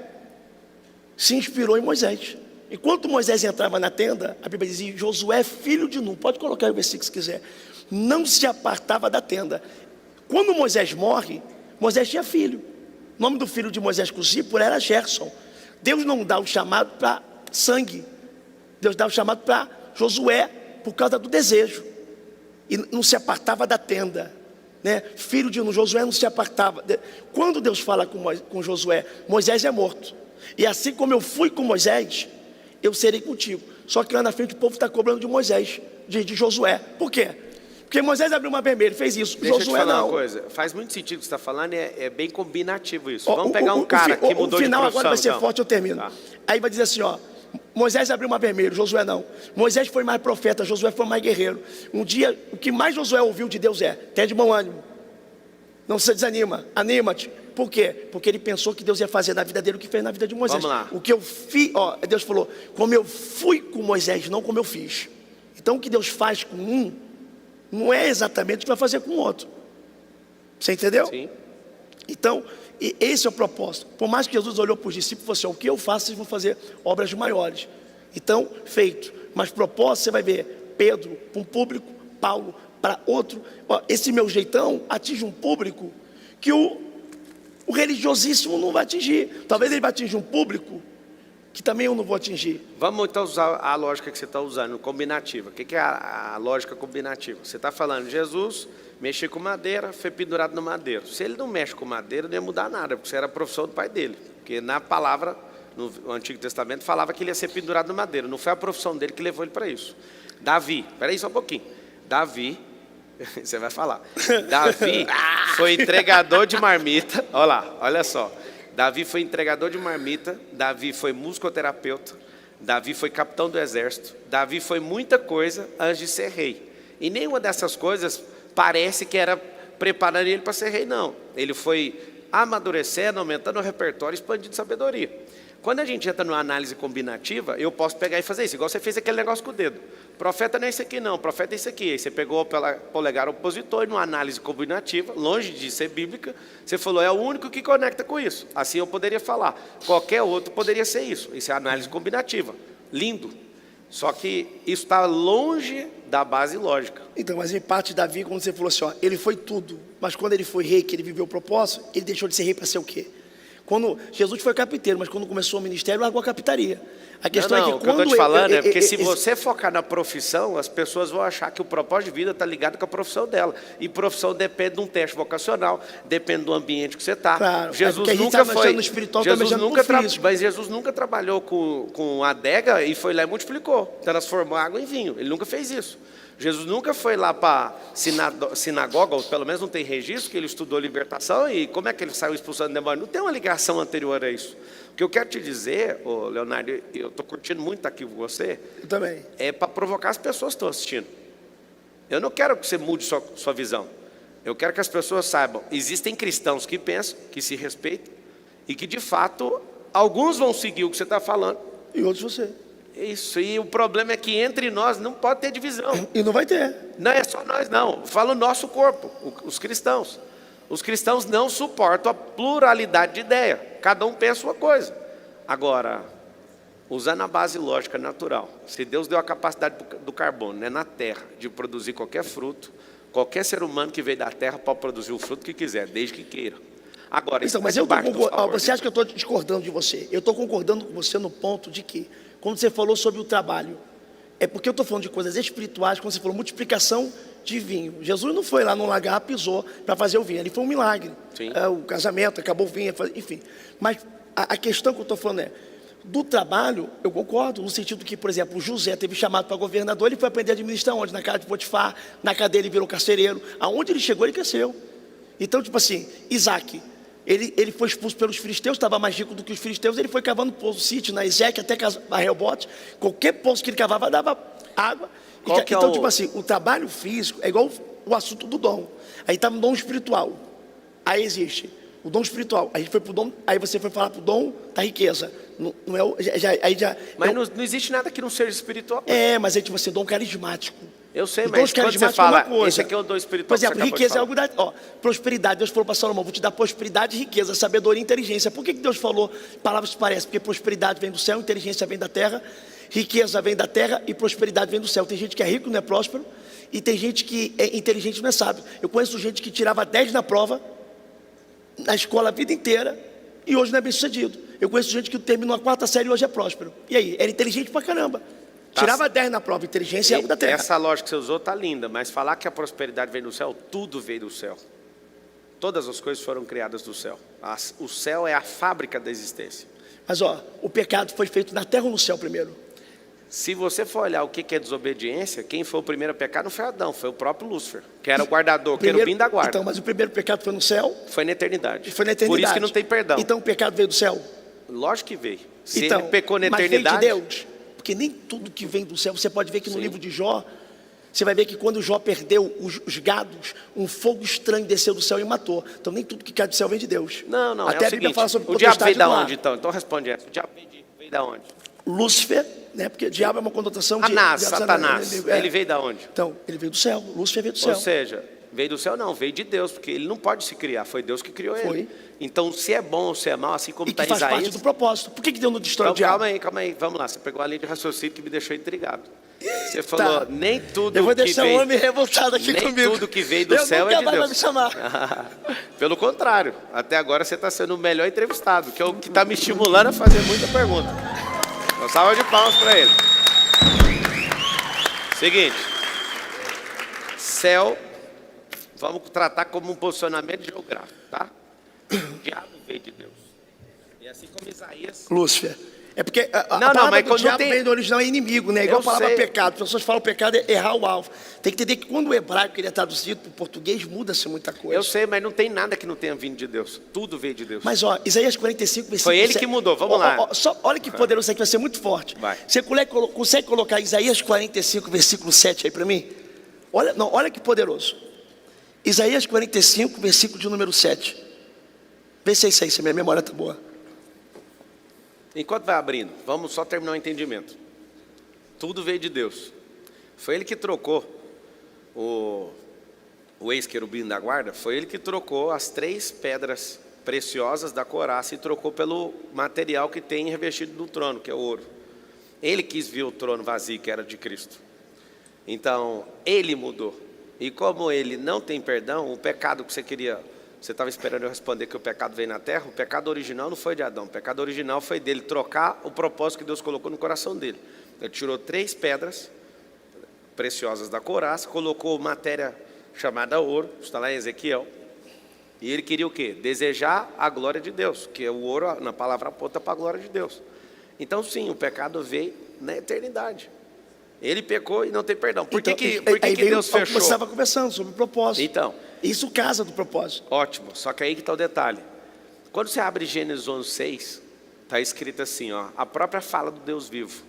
se inspirou em Moisés. Enquanto Moisés entrava na tenda, a Bíblia dizia: Josué, filho de Nun, pode colocar o versículo se quiser, não se apartava da tenda. Quando Moisés morre, Moisés tinha filho. O nome do filho de Moisés com Zípora era Gerson. Deus não dá o chamado para sangue. Deus dá o chamado para Josué, por causa do desejo. E não se apartava da tenda, né? Filho de Nun, Josué não se apartava. Quando Deus fala com Josué, Moisés é morto. E assim como eu fui com Moisés, eu serei contigo. Só que lá na frente o povo está cobrando de Moisés, de Josué. Por quê? Porque Moisés abriu o Mar Vermelho, fez isso. Deixa Josué eu te falar não. uma coisa. Faz muito sentido o que você está falando, é bem combinativo isso. Vamos pegar um cara que mudou de profissão. O final agora vai ser então. forte, eu termino. Tá. Aí vai dizer assim, ó: Moisés abriu o Mar Vermelho, Josué não. Moisés foi mais profeta, Josué foi mais guerreiro. Um dia, o que mais Josué ouviu de Deus é: tenha de bom ânimo, não se desanima, anima-te. Por quê? Porque ele pensou que Deus ia fazer na vida dele o que fez na vida de Moisés. Vamos lá. O que eu fiz, ó, Deus falou: como eu fui com Moisés, não como eu fiz. Então o que Deus faz com um, não é exatamente o que vai fazer com o outro. Você entendeu? Sim. Então, esse é o propósito. Por mais que Jesus olhou para os discípulos e falou assim: o que eu faço, vocês vão fazer obras maiores. Então, feito. Mas propósito, você vai ver Pedro para um público, Paulo para outro. Ó, esse meu jeitão atinge um público que o religiosíssimo não vai atingir. Talvez ele vai atingir um público que também eu não vou atingir. Vamos então usar a lógica que você está usando, combinativa. O que é a lógica combinativa? Você está falando: Jesus mexia com madeira, foi pendurado no madeiro. Se ele não mexe com madeira, não ia mudar nada, porque isso era a profissão do pai dele. Porque na palavra, no Antigo Testamento, falava que ele ia ser pendurado no madeiro. Não foi a profissão dele que levou ele para isso. Davi, peraí só um pouquinho. Davi, você vai falar. Davi foi entregador de marmita. Olha lá, olha só. Davi foi entregador de marmita, Davi foi musicoterapeuta, Davi foi capitão do exército, Davi foi muita coisa antes de ser rei. E nenhuma dessas coisas parece que era preparando ele para ser rei, não. Ele foi amadurecendo, aumentando o repertório, expandindo sabedoria. Quando a gente entra numa análise combinativa, eu posso pegar e fazer isso, igual você fez aquele negócio com o dedo. Profeta não é isso aqui não, profeta é isso aqui. Aí você pegou o polegar opositor e numa análise combinativa, longe de ser bíblica, você falou: é o único que conecta com isso. Assim eu poderia falar. Qualquer outro poderia ser isso. Isso é análise combinativa. Lindo. Só que isso está longe da base lógica. Então, mas em parte Davi, quando você falou assim, ó, ele foi tudo, mas quando ele foi rei, que ele viveu o propósito, ele deixou de ser rei para ser o quê? Quando Jesus foi carpinteiro, mas quando começou o ministério, largou a carpintaria. A questão é que o que eu estou quando te falando é porque se você focar na profissão, as pessoas vão achar que o propósito de vida está ligado com a profissão dela. E profissão depende de um teste vocacional, depende do ambiente que você está. Claro, Jesus a gente nunca tá foi. no espiritual, tá Jesus mexendo com nunca o físico. mas Jesus nunca trabalhou com adega e foi lá e multiplicou, transformou água em vinho. Ele nunca fez isso. Jesus nunca foi lá para sinagoga, ou pelo menos não tem registro que ele estudou libertação, e como é que ele saiu expulsando demônio? Não tem uma ligação anterior a isso. O que eu quero te dizer, Leonardo, eu estou curtindo muito estar aqui com você, Eu também. é para provocar as pessoas que estão assistindo. Eu não quero que você mude sua visão. Eu quero que as pessoas saibam, existem cristãos que pensam, que se respeitam, e que de fato, alguns vão seguir o que você está falando. E outros você. Isso, e o problema é que entre nós não pode ter divisão. E não vai ter. Não é só nós não, fala o nosso corpo, os cristãos. Os cristãos não suportam a pluralidade de ideia, cada um pensa uma coisa. Agora, usando a base lógica natural, se Deus deu a capacidade do carbono, né, na terra, de produzir qualquer fruto, qualquer ser humano que veio da terra pode produzir o fruto que quiser, desde que queira. Agora, Então, mas você acha que eu estou discordando de você? Eu estou concordando com você no ponto de que, quando você falou sobre o trabalho, é porque eu estou falando de coisas espirituais, quando você falou multiplicação de vinho. Jesus não foi lá no lagar, pisou para fazer o vinho, ele foi um milagre. O casamento, acabou o vinho, enfim. Mas a questão que eu estou falando é, do trabalho, eu concordo, no sentido que, por exemplo, o José teve chamado para governador, ele foi aprender a administrar onde? Na casa de Potifar, na cadeia ele virou carcereiro, aonde ele chegou ele cresceu. Então, tipo assim, Isaac, ele foi expulso pelos filisteus, estava mais rico do que os filisteus, ele foi cavando poço, sítio, na Ezequiel, até a Reobote, qualquer poço que ele cavava dava água. Então, tipo assim, o trabalho físico é igual o assunto do dom. Aí está no dom espiritual, aí existe o dom espiritual, a gente foi pro dom, aí você foi falar pro dom da riqueza. Não é, mas não existe nada que não seja espiritual. Mas é tipo assim, dom carismático. Eu sei, mas quando você fala, esse aqui é o dom espiritual. Por exemplo, riqueza é algo da... prosperidade, Deus falou para Salomão, vou te dar prosperidade e riqueza, sabedoria e inteligência. Por que Deus falou palavras que parecem? Porque prosperidade vem do céu, inteligência vem da terra, riqueza vem da terra e prosperidade vem do céu. Tem gente que é rico e não é próspero, e tem gente que é inteligente e não é sábio. Eu conheço gente que tirava 10 na prova, na escola a vida inteira, e hoje não é bem sucedido. Eu conheço gente que terminou a 4ª série e hoje é próspero. E aí? Era inteligente pra caramba. Tirava 10 na prova, inteligência é algo da terra. Essa lógica que você usou está linda, mas falar que a prosperidade vem do céu, tudo veio do céu. Todas as coisas foram criadas do céu. O céu é a fábrica da existência. Mas o pecado foi feito na terra ou no céu primeiro? Se você for olhar o que é desobediência, quem foi o primeiro a pecar não foi Adão, foi o próprio Lúcifer, que era o guardador, querubim da guarda. Então, mas o primeiro pecado foi no céu? Foi na eternidade. Foi na eternidade. Por isso que não tem perdão. Então o pecado veio do céu? Lógico que veio. Se ele pecou na eternidade... Mas veio de Deus? Porque nem tudo que vem do céu, você pode ver que no livro de Jó, você vai ver que quando Jó perdeu os gados, um fogo estranho desceu do céu e matou. Então nem tudo que cai do céu vem de Deus. Não, até é a Bíblia fala sobre o diabo veio da onde então? Então responde essa. O diabo veio da onde? Lúcifer, né? Porque diabo é uma conotação de... Satanás, ele veio da onde? Então, ele veio do céu, Lúcifer veio do céu. Ou seja, veio do céu não, veio de Deus, porque ele não pode se criar, foi Deus que criou ele. Então, se é bom ou se é mal, assim como está Isaías... E que faz parte do propósito. Por que Deus não destrói o diabo? Calma aí, vamos lá, você pegou a linha de raciocínio que me deixou intrigado. Você falou, nem tudo eu vou que deixar veio... um homem revoltado aqui comigo. Nem tudo que veio do céu é de Deus. Vai me chamar. Pelo contrário, até agora você está sendo o melhor entrevistado, que é o que está me estimulando a fazer muita pergunta. Uma salva de palmas para ele. Seguinte, céu, vamos tratar como um posicionamento geográfico, tá? O diabo veio de Deus. E assim como Isaías... Lúcifer. É porque a palavra do diabo vem do original é inimigo, né? Igual a palavra pecado. As pessoas falam pecado é errar o alvo. Tem que entender que quando o hebraico ele é traduzido para o português, muda-se muita coisa. Eu sei, mas não tem nada que não tenha vindo de Deus. Tudo veio de Deus. Mas Isaías 45, versículo 7. Foi ele que mudou, vamos lá. Olha que poderoso, isso aqui vai ser muito forte. Vai. Você consegue colocar Isaías 45, versículo 7 aí para mim? Olha que poderoso. Isaías 45, versículo de número 7. Vê se é isso aí, se a minha memória está boa. Enquanto vai abrindo, vamos só terminar o entendimento. Tudo veio de Deus. Foi ele que trocou o ex-querubim da guarda, foi ele que trocou as 3 pedras preciosas da coraça e trocou pelo material que tem revestido no trono, que é o ouro. Ele quis ver o trono vazio, que era de Cristo. Então, ele mudou. E como ele não tem perdão, o pecado que você queria você estava esperando eu responder que o pecado veio na terra? O pecado original não foi de Adão. O pecado original foi dele trocar o propósito que Deus colocou no coração dele. Ele tirou 3 pedras preciosas da couraça, colocou matéria chamada ouro, está lá em Ezequiel. E ele queria o quê? Desejar a glória de Deus, que o ouro, na palavra, aponta para a glória de Deus. Então, sim, o pecado veio na eternidade. Ele pecou e não tem perdão. Por que Deus fechou? Você estava conversando sobre o propósito. Então, isso casa do propósito. ótimo, só que aí que está o detalhe. Quando você abre Gênesis 11:6, está escrito assim, ó, a própria fala do Deus vivo.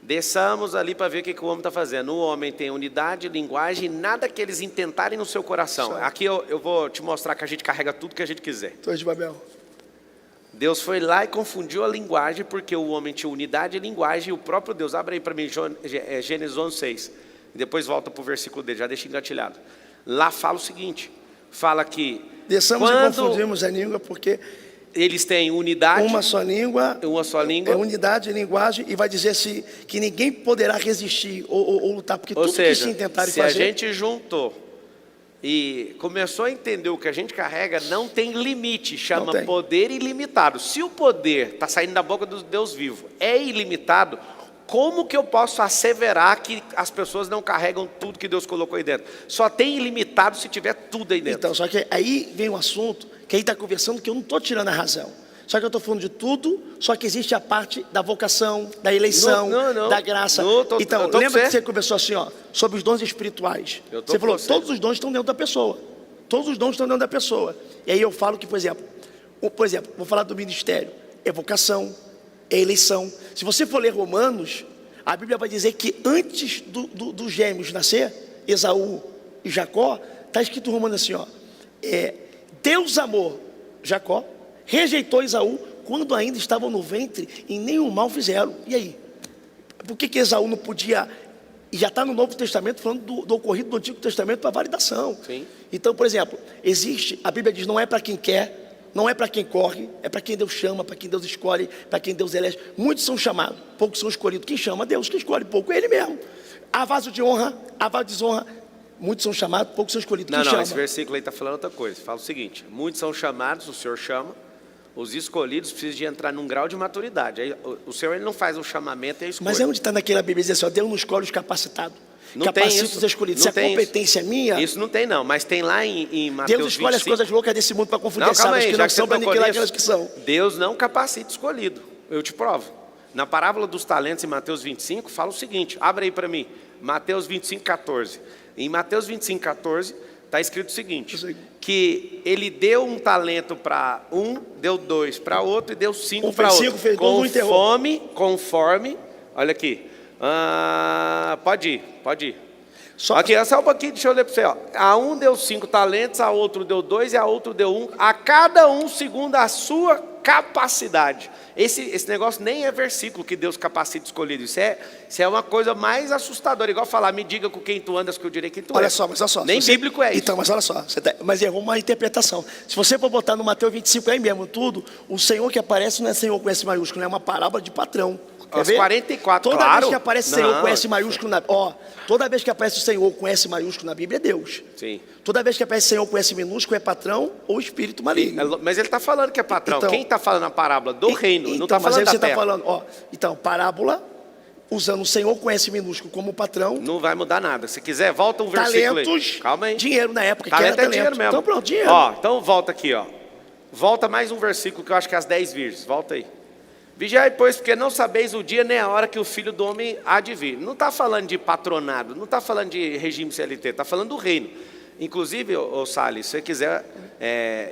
Desçamos ali para ver o que o homem está fazendo. O homem tem unidade, linguagem, nada que eles intentarem no seu coração. Só. Aqui eu vou te mostrar que a gente carrega tudo que a gente quiser. Torre de Babel. Deus foi lá e confundiu a linguagem, porque o homem tinha unidade e linguagem, e o próprio Deus, abre aí para mim, Gênesis 11:6, e depois volta para o versículo dele, já deixa engatilhado. Lá fala o seguinte, fala que Desçamos e confundimos a língua, porque eles têm unidade, uma só língua, língua, é unidade e linguagem, e vai dizer assim, que ninguém poderá resistir ou lutar, porque ou tudo seja, que se intentarem se fazer... a gente juntou e começou a entender o que a gente carrega, não tem limite, chama tem. poder ilimitado. Se o poder está saindo da boca do Deus vivo, é ilimitado, como que eu posso asseverar que as pessoas não carregam tudo que Deus colocou aí dentro? Só tem ilimitado se tiver tudo aí dentro. Então, só que aí vem um assunto, que aí está conversando, que eu não estou tirando a razão. Só que eu estou falando de tudo, só que existe a parte da vocação, da eleição, da graça. Então, lembra que você conversou assim, ó, sobre os dons espirituais. Você falou, todos os dons estão dentro da pessoa. Todos os dons estão dentro da pessoa. E aí eu falo que, por exemplo, vou falar do ministério. É vocação, é eleição. Se você for ler Romanos, a Bíblia vai dizer que antes dos gêmeos nascer, Esaú e Jacó, está escrito em Romanos assim, ó, Deus amou Jacó, rejeitou Esaú quando ainda estavam no ventre e nenhum mal fizeram. E aí? Por que Esaú não podia... E já está no Novo Testamento falando do ocorrido do Antigo Testamento para validação. Sim. Então, por exemplo, a Bíblia diz, não é para quem quer, não é para quem corre, é para quem Deus chama, para quem Deus escolhe, para quem Deus elege. Muitos são chamados, poucos são escolhidos. Quem chama? Deus. Quem escolhe pouco é Ele mesmo. Há vaso de honra, há vaso de desonra. Muitos são chamados, poucos são escolhidos. Quem chama? Esse versículo aí está falando outra coisa. Fala o seguinte, muitos são chamados, o Senhor chama, os escolhidos precisam de entrar num grau de maturidade. Aí, o Senhor ele não faz um chamamento e a escolha. Mas é onde está naquela Bíblia, diz assim, ó, Deus não escolhe os capacitados. Não capacita tem isso, os escolhidos. não Se a competência é minha... Isso não tem não, mas tem lá em Mateus 25. Deus escolhe as coisas loucas desse mundo para confundir não, as sábias aí, que não são, para aniquilar aquelas que são. Deus não capacita escolhido, eu te provo. Na parábola dos talentos em Mateus 25, fala o seguinte, abre aí para mim, Mateus 25:14. Em Mateus 25:14, está escrito o seguinte, que ele deu um talento para um, deu 2 para outro e deu 5 para outro. Conforme, olha aqui, pode ir. Aqui, só um pouquinho, deixa eu ler para você. Ó. A um deu 5 talentos, a outro deu 2 e a outro deu 1, a cada um segundo a sua capacidade. Esse negócio nem é versículo que Deus capacita o escolhido. Isso é uma coisa mais assustadora. Igual falar, me diga com quem tu andas, que eu direi quem tu és. Olha só. Nem bíblico é isso. Então, mas olha só, mas errou uma interpretação. Se você for botar no Mateus 25, aí mesmo tudo, o Senhor que aparece não é Senhor com S maiúsculo, é uma parábola de patrão. Os 44, toda claro. Vez que aparece Senhor com S maiúsculo toda vez que aparece o Senhor com S maiúsculo na Bíblia é Deus. Sim. Toda vez que aparece Senhor com S minúsculo é patrão ou espírito maligno. Mas ele está falando que é patrão. Então, quem está falando a parábola do reino? Não está falando mas aí da você terra. está falando, então, parábola, usando o Senhor com S minúsculo como patrão. Não vai mudar nada. Se quiser, volta um versículo talentos, aí. Calma aí. Dinheiro na época, talento que era talento. Dinheiro mesmo. Então pronto, dinheiro. Então volta aqui, Volta mais um versículo que eu acho que é as 10 virgens. Volta aí. Vigiai, pois, porque não sabeis o dia nem a hora que o Filho do Homem há de vir. Não está falando de patronado, não está falando de regime CLT, está falando do reino. Inclusive, Salles, se você quiser,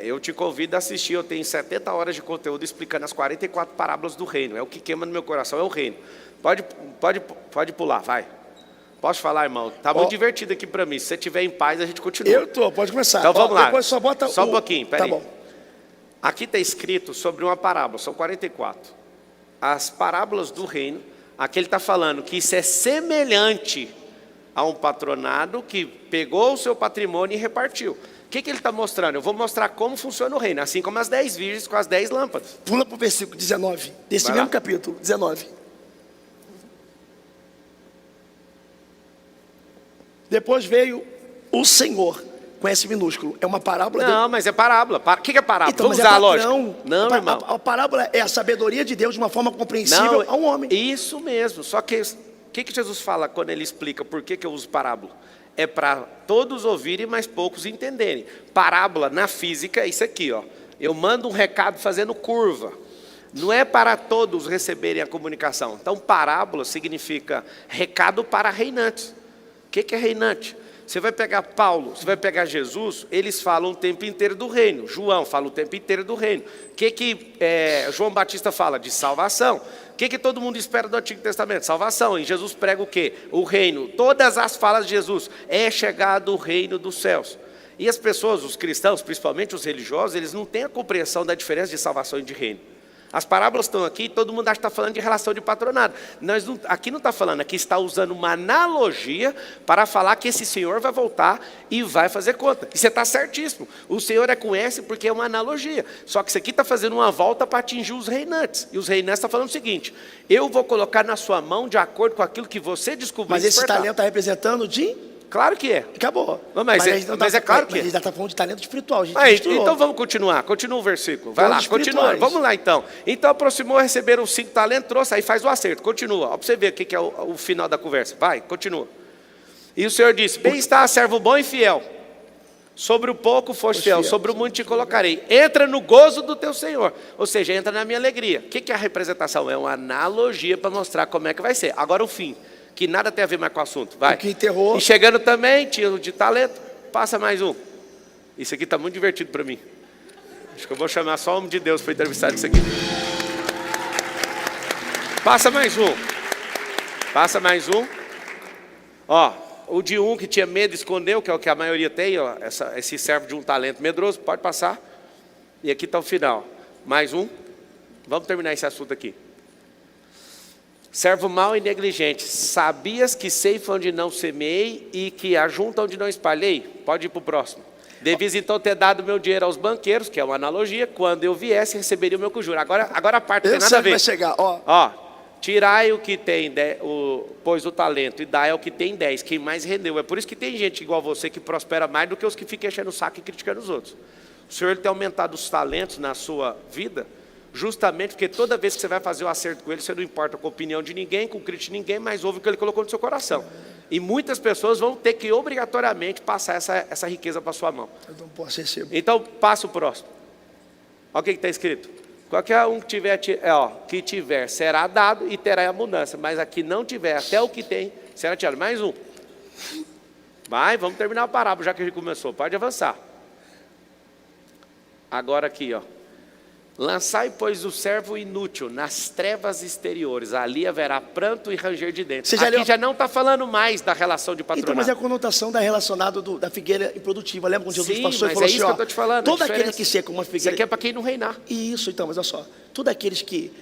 eu te convido a assistir. Eu tenho 70 horas de conteúdo explicando as 44 parábolas do reino. É o que queima no meu coração, é o reino. Pode pular, vai. Posso falar, irmão? Está muito divertido aqui para mim. Se você estiver em paz, a gente continua. Eu estou, pode começar. Então vamos lá. Depois só bota um pouquinho, peraí. Tá bom. Aqui está escrito sobre uma parábola, são 44. As parábolas do reino, aqui ele está falando que isso é semelhante a um patronado que pegou o seu patrimônio e repartiu. O que ele está mostrando? Eu vou mostrar como funciona o reino, assim como as 10 virgens com as 10 lâmpadas. Pula para o versículo 19, desse mesmo capítulo, 19. Depois veio o Senhor com S minúsculo. É uma parábola. Não, mas é parábola. O que é parábola? Então, Vamos mas usar a padrão. lógica. Não, irmão. A parábola é a sabedoria de Deus de uma forma compreensível Não, a um homem. Isso mesmo. Só que o que Jesus fala quando ele explica por que eu uso parábola? É para todos ouvirem, mas poucos entenderem. Parábola na física é isso aqui, ó. Eu mando um recado fazendo curva. Não é para todos receberem a comunicação. Então, parábola significa recado para reinantes. O que é reinante? Você vai pegar Paulo, você vai pegar Jesus, eles falam o tempo inteiro do reino. João fala o tempo inteiro do reino. O que João Batista fala? De salvação. O que todo mundo espera do Antigo Testamento? Salvação. E Jesus prega o quê? O reino. Todas as falas de Jesus é chegado o reino dos céus. E as pessoas, os cristãos, principalmente os religiosos, eles não têm a compreensão da diferença de salvação e de reino. As parábolas estão aqui, todo mundo acha que está falando de relação de patronado. Aqui não está falando, aqui está usando uma analogia para falar que esse Senhor vai voltar e vai fazer conta. E você está certíssimo. O Senhor é com S porque é uma analogia. Só que isso aqui está fazendo uma volta para atingir os reinantes. E os reinantes estão falando o seguinte: eu vou colocar na sua mão de acordo com aquilo que você descobriu. Mas esse talento está representando de... Claro que é. Acabou. Mas é claro que é. A gente já está falando de talento espiritual. A gente então vamos continuar. Continua o versículo. Vai lá, continua. Vamos lá então. Então aproximou, receberam 5 talentos, trouxe, aí faz o acerto. Continua. Ó, para você ver o que é o final da conversa. Vai, continua. E o Senhor disse: bem está, servo bom e fiel. Sobre o pouco foste fiel, sobre o muito te colocarei. Entra no gozo do teu Senhor. Ou seja, entra na minha alegria. O que é a representação? É uma analogia para mostrar como é que vai ser. Agora o fim, que nada tem a ver mais com o assunto. Vai. Que enterrou. E chegando também, tinha de talento. Passa mais um. Isso aqui está muito divertido para mim. Acho que eu vou chamar só o homem de Deus para entrevistar isso aqui. Passa mais um. Passa mais um. Ó, o de um que tinha medo escondeu, que é o que a maioria tem, ó, esse servo de um talento medroso, pode passar. E aqui está o final. Mais um. Vamos terminar esse assunto aqui. Servo mau e negligente, sabias que ceifa onde não semeei e que ajunta onde não espalhei? Pode ir para o próximo. Devias então ter dado meu dinheiro aos banqueiros, que é uma analogia, quando eu viesse receberia o meu conjuro. Agora a parte não tem nada a ver. Vai chegar, ó. Ó, tirai o que tem, pois o talento, e dai ao que tem 10, quem mais rendeu. É por isso que tem gente igual você que prospera mais do que os que ficam enchendo o saco e criticando os outros. O Senhor ele tem aumentado os talentos na sua vida, justamente porque toda vez que você vai fazer o acerto com ele, você não importa com a opinião de ninguém, com o crítico de ninguém, mas ouve o que ele colocou no seu coração. E muitas pessoas vão ter que obrigatoriamente passar essa riqueza para a sua mão. Eu não posso receber. Então, passa o próximo. Olha o que está escrito. Qualquer um que tiver, será dado e terá abundância. Mas aqui não tiver, até o que tem, será tirado. Mais um. Vai, vamos terminar a parábola, já que a gente começou. Pode avançar. Agora aqui, ó. Lançai, pois, o servo inútil nas trevas exteriores, ali haverá pranto e ranger de dentes. Aqui já não está falando mais da relação de patronato. Então, mas é a conotação da relacionada da figueira improdutiva. Lembra quando Jesus passou e falou é assim, isso que eu estou te falando. Todo aquele que seca uma figueira... Isso aqui é para quem não reinar. Isso, então, mas olha só. Todos aqueles que...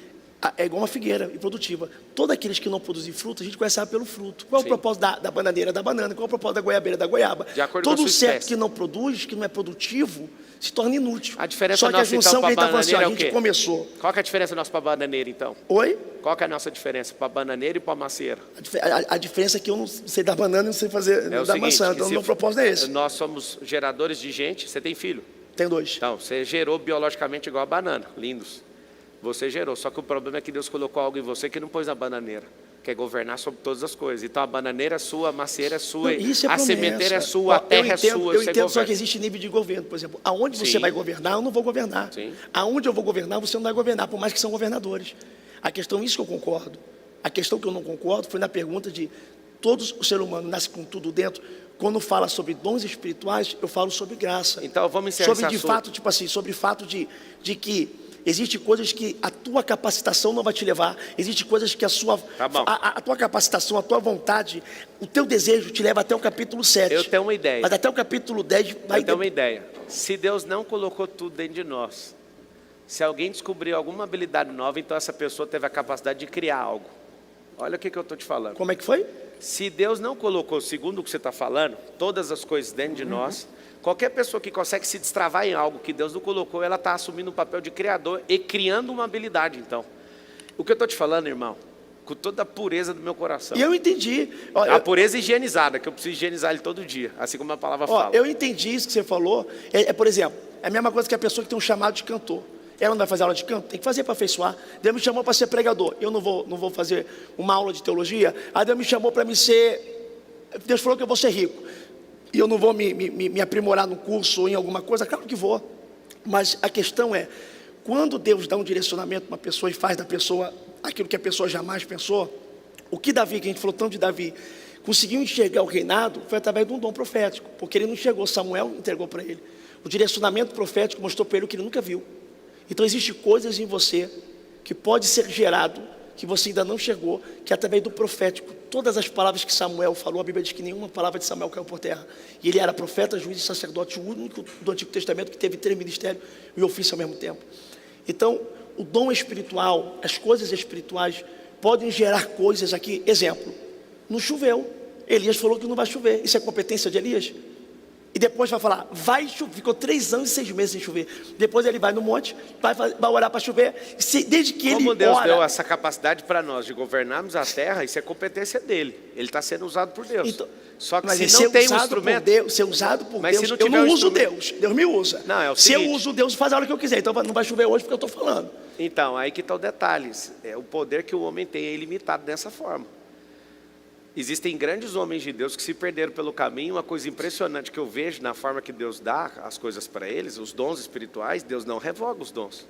É igual uma figueira improdutiva. Todos aqueles que não produzem fruto, a gente conhece pelo fruto. Qual é o propósito da bananeira da banana? Qual é o propósito da goiabeira da goiaba? De acordo com a sua espécie. Todo certo que não produz, que não é produtivo, se torna inútil. A diferença Só que nossa, a junção então, que a gente está falando assim, é a o gente quê? começou. Qual que é a diferença nossa para a bananeira, então? Oi? Qual que é a nossa diferença para a bananeira e para a macieira? A diferença é que eu não sei da banana e não sei fazer da maçã. Então, o meu propósito é esse. Nós somos geradores de gente. Você tem filho? Tenho 2. Então, você gerou biologicamente igual a banana. Lindos. Você gerou. Só que o problema é que Deus colocou algo em você que não pôs na bananeira. Que é governar sobre todas as coisas. Então, a bananeira é sua, a macieira é sua, a sementeira é sua, a terra é sua. Eu entendo, só que existe nível de governo. Por exemplo, aonde você vai governar, eu não vou governar. Sim. Aonde eu vou governar, você não vai governar, por mais que são governadores. A questão, isso que eu concordo. A questão que eu não concordo foi na pergunta de todos o ser humano nasce com tudo dentro. Quando fala sobre dons espirituais, eu falo sobre graça. Então, vamos encerrar sobre, de fato, tipo assim, sobre o fato de que existem coisas que a tua capacitação não vai te levar. Existem coisas que a tua capacitação, a tua vontade, o teu desejo te leva até o capítulo 7. Eu tenho uma ideia. Mas até o capítulo 10 vai... Eu tenho uma ideia. Se Deus não colocou tudo dentro de nós, se alguém descobriu alguma habilidade nova, então essa pessoa teve a capacidade de criar algo. Olha o que eu estou te falando. Como é que foi? Se Deus não colocou, segundo o que você está falando, todas as coisas dentro de nós, qualquer pessoa que consegue se destravar em algo que Deus não colocou, ela está assumindo o papel de criador e criando uma habilidade, então. O que eu estou te falando, irmão, com toda a pureza do meu coração. E eu entendi. Ó, A pureza higienizada, que eu preciso higienizar ele todo dia, assim como a palavra Ó, fala. eu entendi isso que você falou. Por exemplo, é a mesma coisa que a pessoa que tem um chamado de cantor. Ela não vai fazer aula de canto? Tem que fazer para afeiçoar. Deus me chamou para ser pregador. Eu não vou fazer uma aula de teologia. Aí Deus me chamou para me ser... Deus falou que eu vou ser rico. E eu não vou me aprimorar no curso ou em alguma coisa? Claro que vou. Mas a questão é, quando Deus dá um direcionamento para uma pessoa e faz da pessoa aquilo que a pessoa jamais pensou, o que Davi, que a gente falou tanto de Davi, conseguiu enxergar o reinado foi através de um dom profético, porque ele não chegou, Samuel entregou para ele. O direcionamento profético mostrou para ele o que ele nunca viu. Então existem coisas em você que pode ser gerado, que você ainda não chegou, que é através do profético. Todas as palavras que Samuel falou, a Bíblia diz que nenhuma palavra de Samuel caiu por terra. E ele era profeta, juiz e sacerdote, o único do Antigo Testamento que teve 3 ministérios e ofício ao mesmo tempo. Então, o dom espiritual, as coisas espirituais podem gerar coisas aqui. Exemplo, não choveu. Elias falou que não vai chover. Isso é competência de Elias? E depois vai falar, vai chover. Ficou 3 anos e 6 meses sem chover. Depois ele vai no monte, vai orar para chover. Desde que Como ele Deus ora... deu essa capacidade para nós de governarmos a terra, isso é competência dele. Ele está sendo usado por Deus. Então, Só que mas se ser não tem um usado por instrumento... Deus, ser usado por Mas Deus, se não eu tiver não um uso instrumento- Deus, Deus me usa. Não, é o se eu seguinte. uso Deus, faz a hora que eu quiser. Então não vai chover hoje porque eu estou falando. Então, aí que está o detalhe. O poder que o homem tem é ilimitado dessa forma. Existem grandes homens de Deus que se perderam pelo caminho. Uma coisa impressionante que eu vejo na forma que Deus dá as coisas para eles, os dons espirituais, Deus não revoga os dons.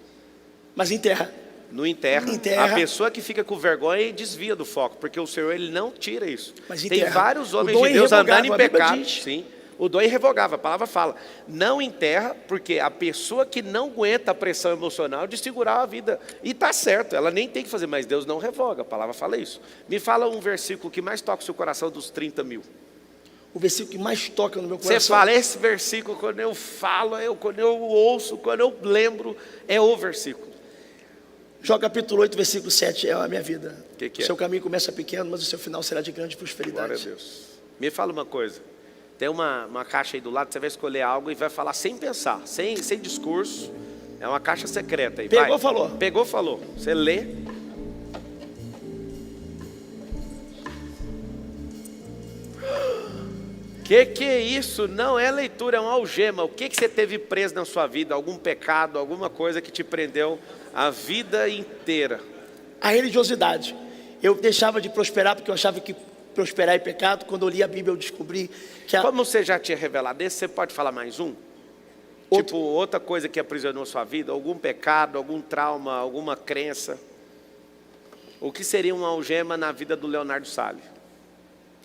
Mas em terra. Não enterra. Enterra. A pessoa que fica com vergonha e desvia do foco, porque o Senhor ele não tira isso. Mas Tem enterra. vários O homens dom de é Deus andando em irrevogável, a Bíblia pecado. diz. Sim. O dom é irrevogável, a palavra fala. Não enterra, porque a pessoa que não aguenta a pressão emocional de segurar a vida. E está certo, ela nem tem que fazer, mas Deus não revoga, a palavra fala isso. Me fala um versículo que mais toca o seu coração dos 30 mil. O versículo que mais toca no meu coração. Você fala, esse versículo, quando eu falo, quando eu ouço, quando eu lembro, é o versículo. Jó capítulo 8, versículo 7 é a minha vida. Que O seu caminho começa pequeno, mas o seu final será de grande Glória a prosperidade. Deus. Me fala uma coisa. Tem uma caixa aí do lado, você vai escolher algo e vai falar sem pensar, sem discurso. É uma caixa secreta aí. Pegou, vai. falou. Pegou, falou. Você lê. Que é isso? Não é leitura, é uma algema. O que você teve preso na sua vida? Algum pecado, alguma coisa que te prendeu a vida inteira? A religiosidade. Eu deixava de prosperar porque eu achava que prosperar é pecado. Quando eu li a Bíblia eu descobri que Como você já tinha revelado esse, você pode falar mais um? Tipo, outra coisa que aprisionou sua vida, algum pecado, algum trauma, alguma crença. O que seria uma algema na vida do Leonardo Salles?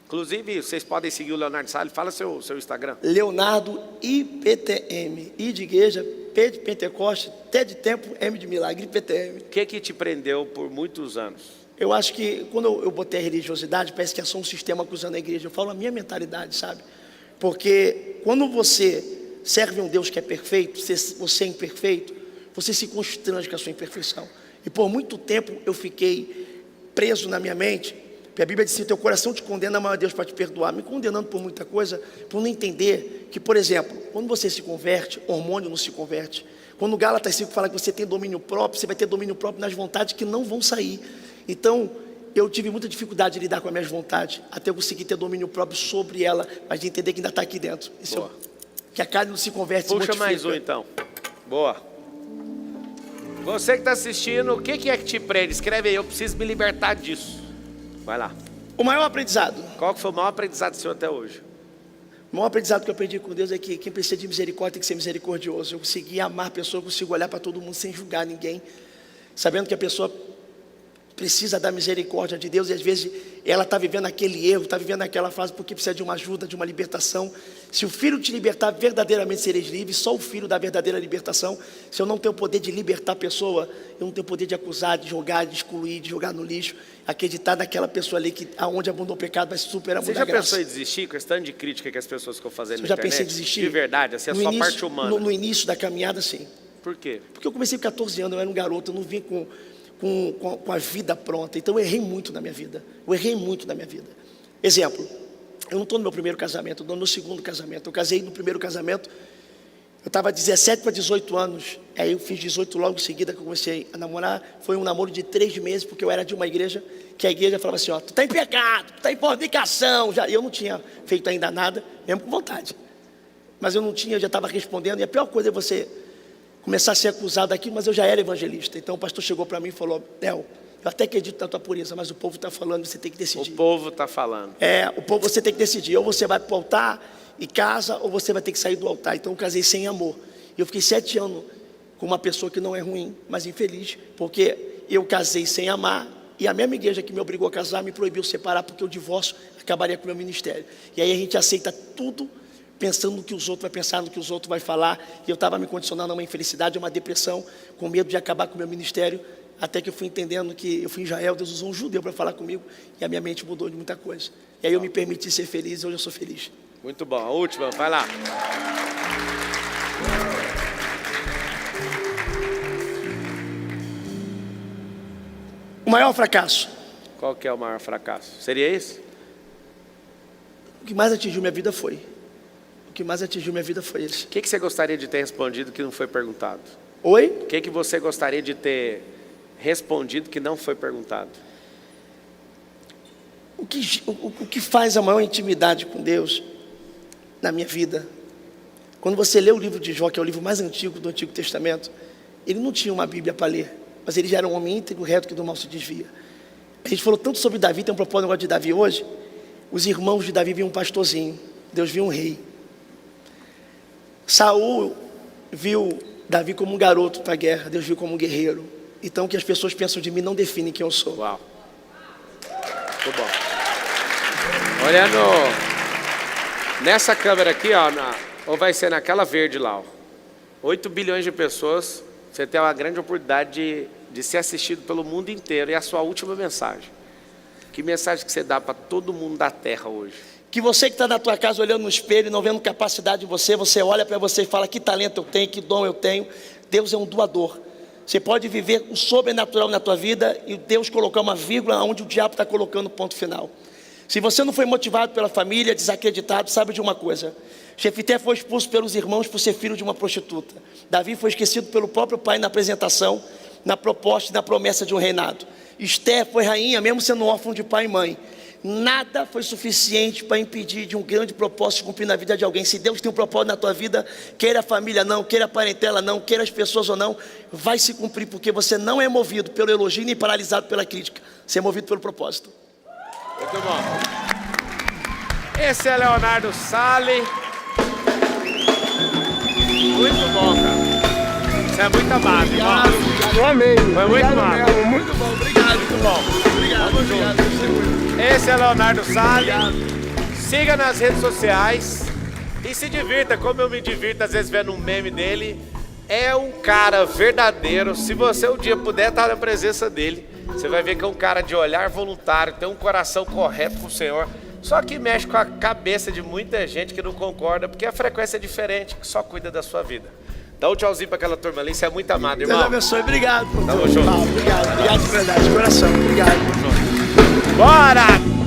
Inclusive, vocês podem seguir o Leonardo Salles, fala seu Instagram. Leonardo IPTM. I de igreja, P de Pentecoste, T de tempo, M de milagre, IPTM. O que te prendeu por muitos anos? Eu acho que quando eu botei a religiosidade, parece que é só um sistema acusando a igreja. Eu falo a minha mentalidade, sabe? Porque quando você serve um Deus que é perfeito, você é imperfeito, você se constrange com a sua imperfeição. E por muito tempo eu fiquei preso na minha mente, porque a Bíblia diz que teu coração te condena, mas Deus para te perdoar, me condenando por muita coisa, por não entender que, por exemplo, quando você se converte, hormônio não se converte. Quando o Gálatas 5 fala que você tem domínio próprio, você vai ter domínio próprio nas vontades que não vão sair. Então, eu tive muita dificuldade de lidar com as minhas vontades, até eu conseguir ter domínio próprio sobre ela, mas de entender que ainda está aqui dentro. Isso que a carne não se converte, Puxa se mortifica. mais um então. Boa. Você que está assistindo, o que é que te prende? Escreve aí, eu preciso me libertar disso. Vai lá. O maior aprendizado. Qual que foi o maior aprendizado seu até hoje? O maior aprendizado que eu aprendi com Deus é que quem precisa de misericórdia tem que ser misericordioso. Eu consegui amar a pessoa, eu consigo olhar para todo mundo sem julgar ninguém, sabendo que a pessoa precisa da misericórdia de Deus, e às vezes ela está vivendo aquele erro, está vivendo aquela fase porque precisa de uma ajuda, de uma libertação. Se o Filho te libertar, verdadeiramente sereis livres. Só o Filho dá a verdadeira libertação. Se eu não tenho o poder de libertar a pessoa, eu não tenho o poder de acusar, de jogar, de excluir, de jogar no lixo, acreditar naquela pessoa ali que aonde abundou o pecado vai superar Você muita já graça. pensou em desistir com esse tanto de crítica que as pessoas ficam fazendo Eu na já internet? pensei em desistir. De verdade, assim, a No sua início- parte humana. No início da caminhada, sim. Por quê? Porque eu comecei com 14 anos, eu era um garoto, eu não vim com a vida pronta. Então eu errei muito na minha vida. Exemplo, eu não estou no meu primeiro casamento, eu estou no meu segundo casamento. Eu casei no primeiro casamento Eu estava 17 para 18 anos, aí eu fiz 18 logo em seguida que eu comecei a namorar. Foi um namoro de 3 meses, porque eu era de uma igreja, que a igreja falava assim, ó, tu tá em pecado, tu tá em fornicação. Eu não tinha feito ainda nada, mesmo com vontade. Mas eu não tinha, eu já estava respondendo, e a pior coisa é você começar a ser acusado aqui, mas eu já era evangelista. Então o pastor chegou para mim e falou, Del, eu até acredito na tua pureza, mas o povo está falando, você tem que decidir. O povo está falando. O povo, você tem que decidir, ou você vai para o altar e casa, ou você vai ter que sair do altar. Então eu casei sem amor. Eu fiquei 7 anos com uma pessoa que não é ruim, mas infeliz, porque eu casei sem amar, e a mesma igreja que me obrigou a casar me proibiu separar, porque o divórcio acabaria com o meu ministério. E aí a gente aceita tudo, pensando no que os outros vão pensar, no que os outros vão falar, e eu estava me condicionando a uma infelicidade, a uma depressão, com medo de acabar com o meu ministério, até que eu fui entendendo que eu fui em Israel, Deus usou um judeu para falar comigo, e a minha mente mudou de muita coisa. E aí eu me permiti ser feliz, hoje eu sou feliz. Muito bom, a última, vai lá. O maior fracasso. Qual que é o maior fracasso? Seria esse? O que mais atingiu minha vida foi. O que mais atingiu minha vida foi esse. O que você gostaria de ter respondido que não foi perguntado? Oi? O que você gostaria de ter respondido que não foi perguntado? O que faz a maior intimidade com Deus na minha vida? Quando você lê o livro de Jó, que é o livro mais antigo do Antigo Testamento, ele não tinha uma Bíblia para ler, mas ele já era um homem íntegro, reto, que do mal se desvia. A gente falou tanto sobre Davi, tem um propósito negócio de Davi hoje. Os irmãos de Davi viam um pastorzinho, Deus viu um rei. Saul viu Davi como um garoto para a guerra, Deus viu como um guerreiro. Então o que as pessoas pensam de mim não define quem eu sou. Uau, muito bom. Olhando nessa câmera aqui, ó, ou vai ser naquela verde lá, ó, 8 bilhões de pessoas, você tem uma grande oportunidade de ser assistido pelo mundo inteiro. E a sua última mensagem, que mensagem que você dá para todo mundo da terra hoje? Que você que está na tua casa olhando no espelho e não vendo capacidade em você, você olha para você e fala, que talento eu tenho, que dom eu tenho. Deus é um doador. Você pode viver o sobrenatural na tua vida e Deus colocar uma vírgula onde o diabo está colocando o ponto final. Se você não foi motivado pela família, desacreditado, sabe de uma coisa: Jefité foi expulso pelos irmãos por ser filho de uma prostituta. Davi foi esquecido pelo próprio pai na apresentação, na proposta e na promessa de um reinado. Esther foi rainha mesmo sendo órfã de pai e mãe. Nada foi suficiente para impedir de um grande propósito se cumprir na vida de alguém. Se Deus tem um propósito na tua vida, queira a família não, queira a parentela não, queira as pessoas ou não, vai se cumprir, porque você não é movido pelo elogio nem paralisado pela crítica. Você é movido pelo propósito. Muito bom. Esse é Leonardo Sale. Muito bom, cara. Você é muito amado, irmão. Eu amei. Foi muito amado. Muito bom, obrigado. Muito bom. Obrigado, Tamo junto. Esse é Leonardo Sale. Siga nas redes sociais e se divirta, como eu me divirto às vezes vendo um meme dele. É um cara verdadeiro. Se você um dia puder estar na presença dele, você vai ver que é um cara de olhar voluntário, tem um coração correto com o Senhor. Só que mexe com a cabeça de muita gente que não concorda, porque a frequência é diferente, que só cuida da sua vida. Dá um tchauzinho para aquela turma ali, você é muito amado, irmão. Deus abençoe, obrigado. Tamo junto. Obrigado de verdade, de coração, obrigado. Bora!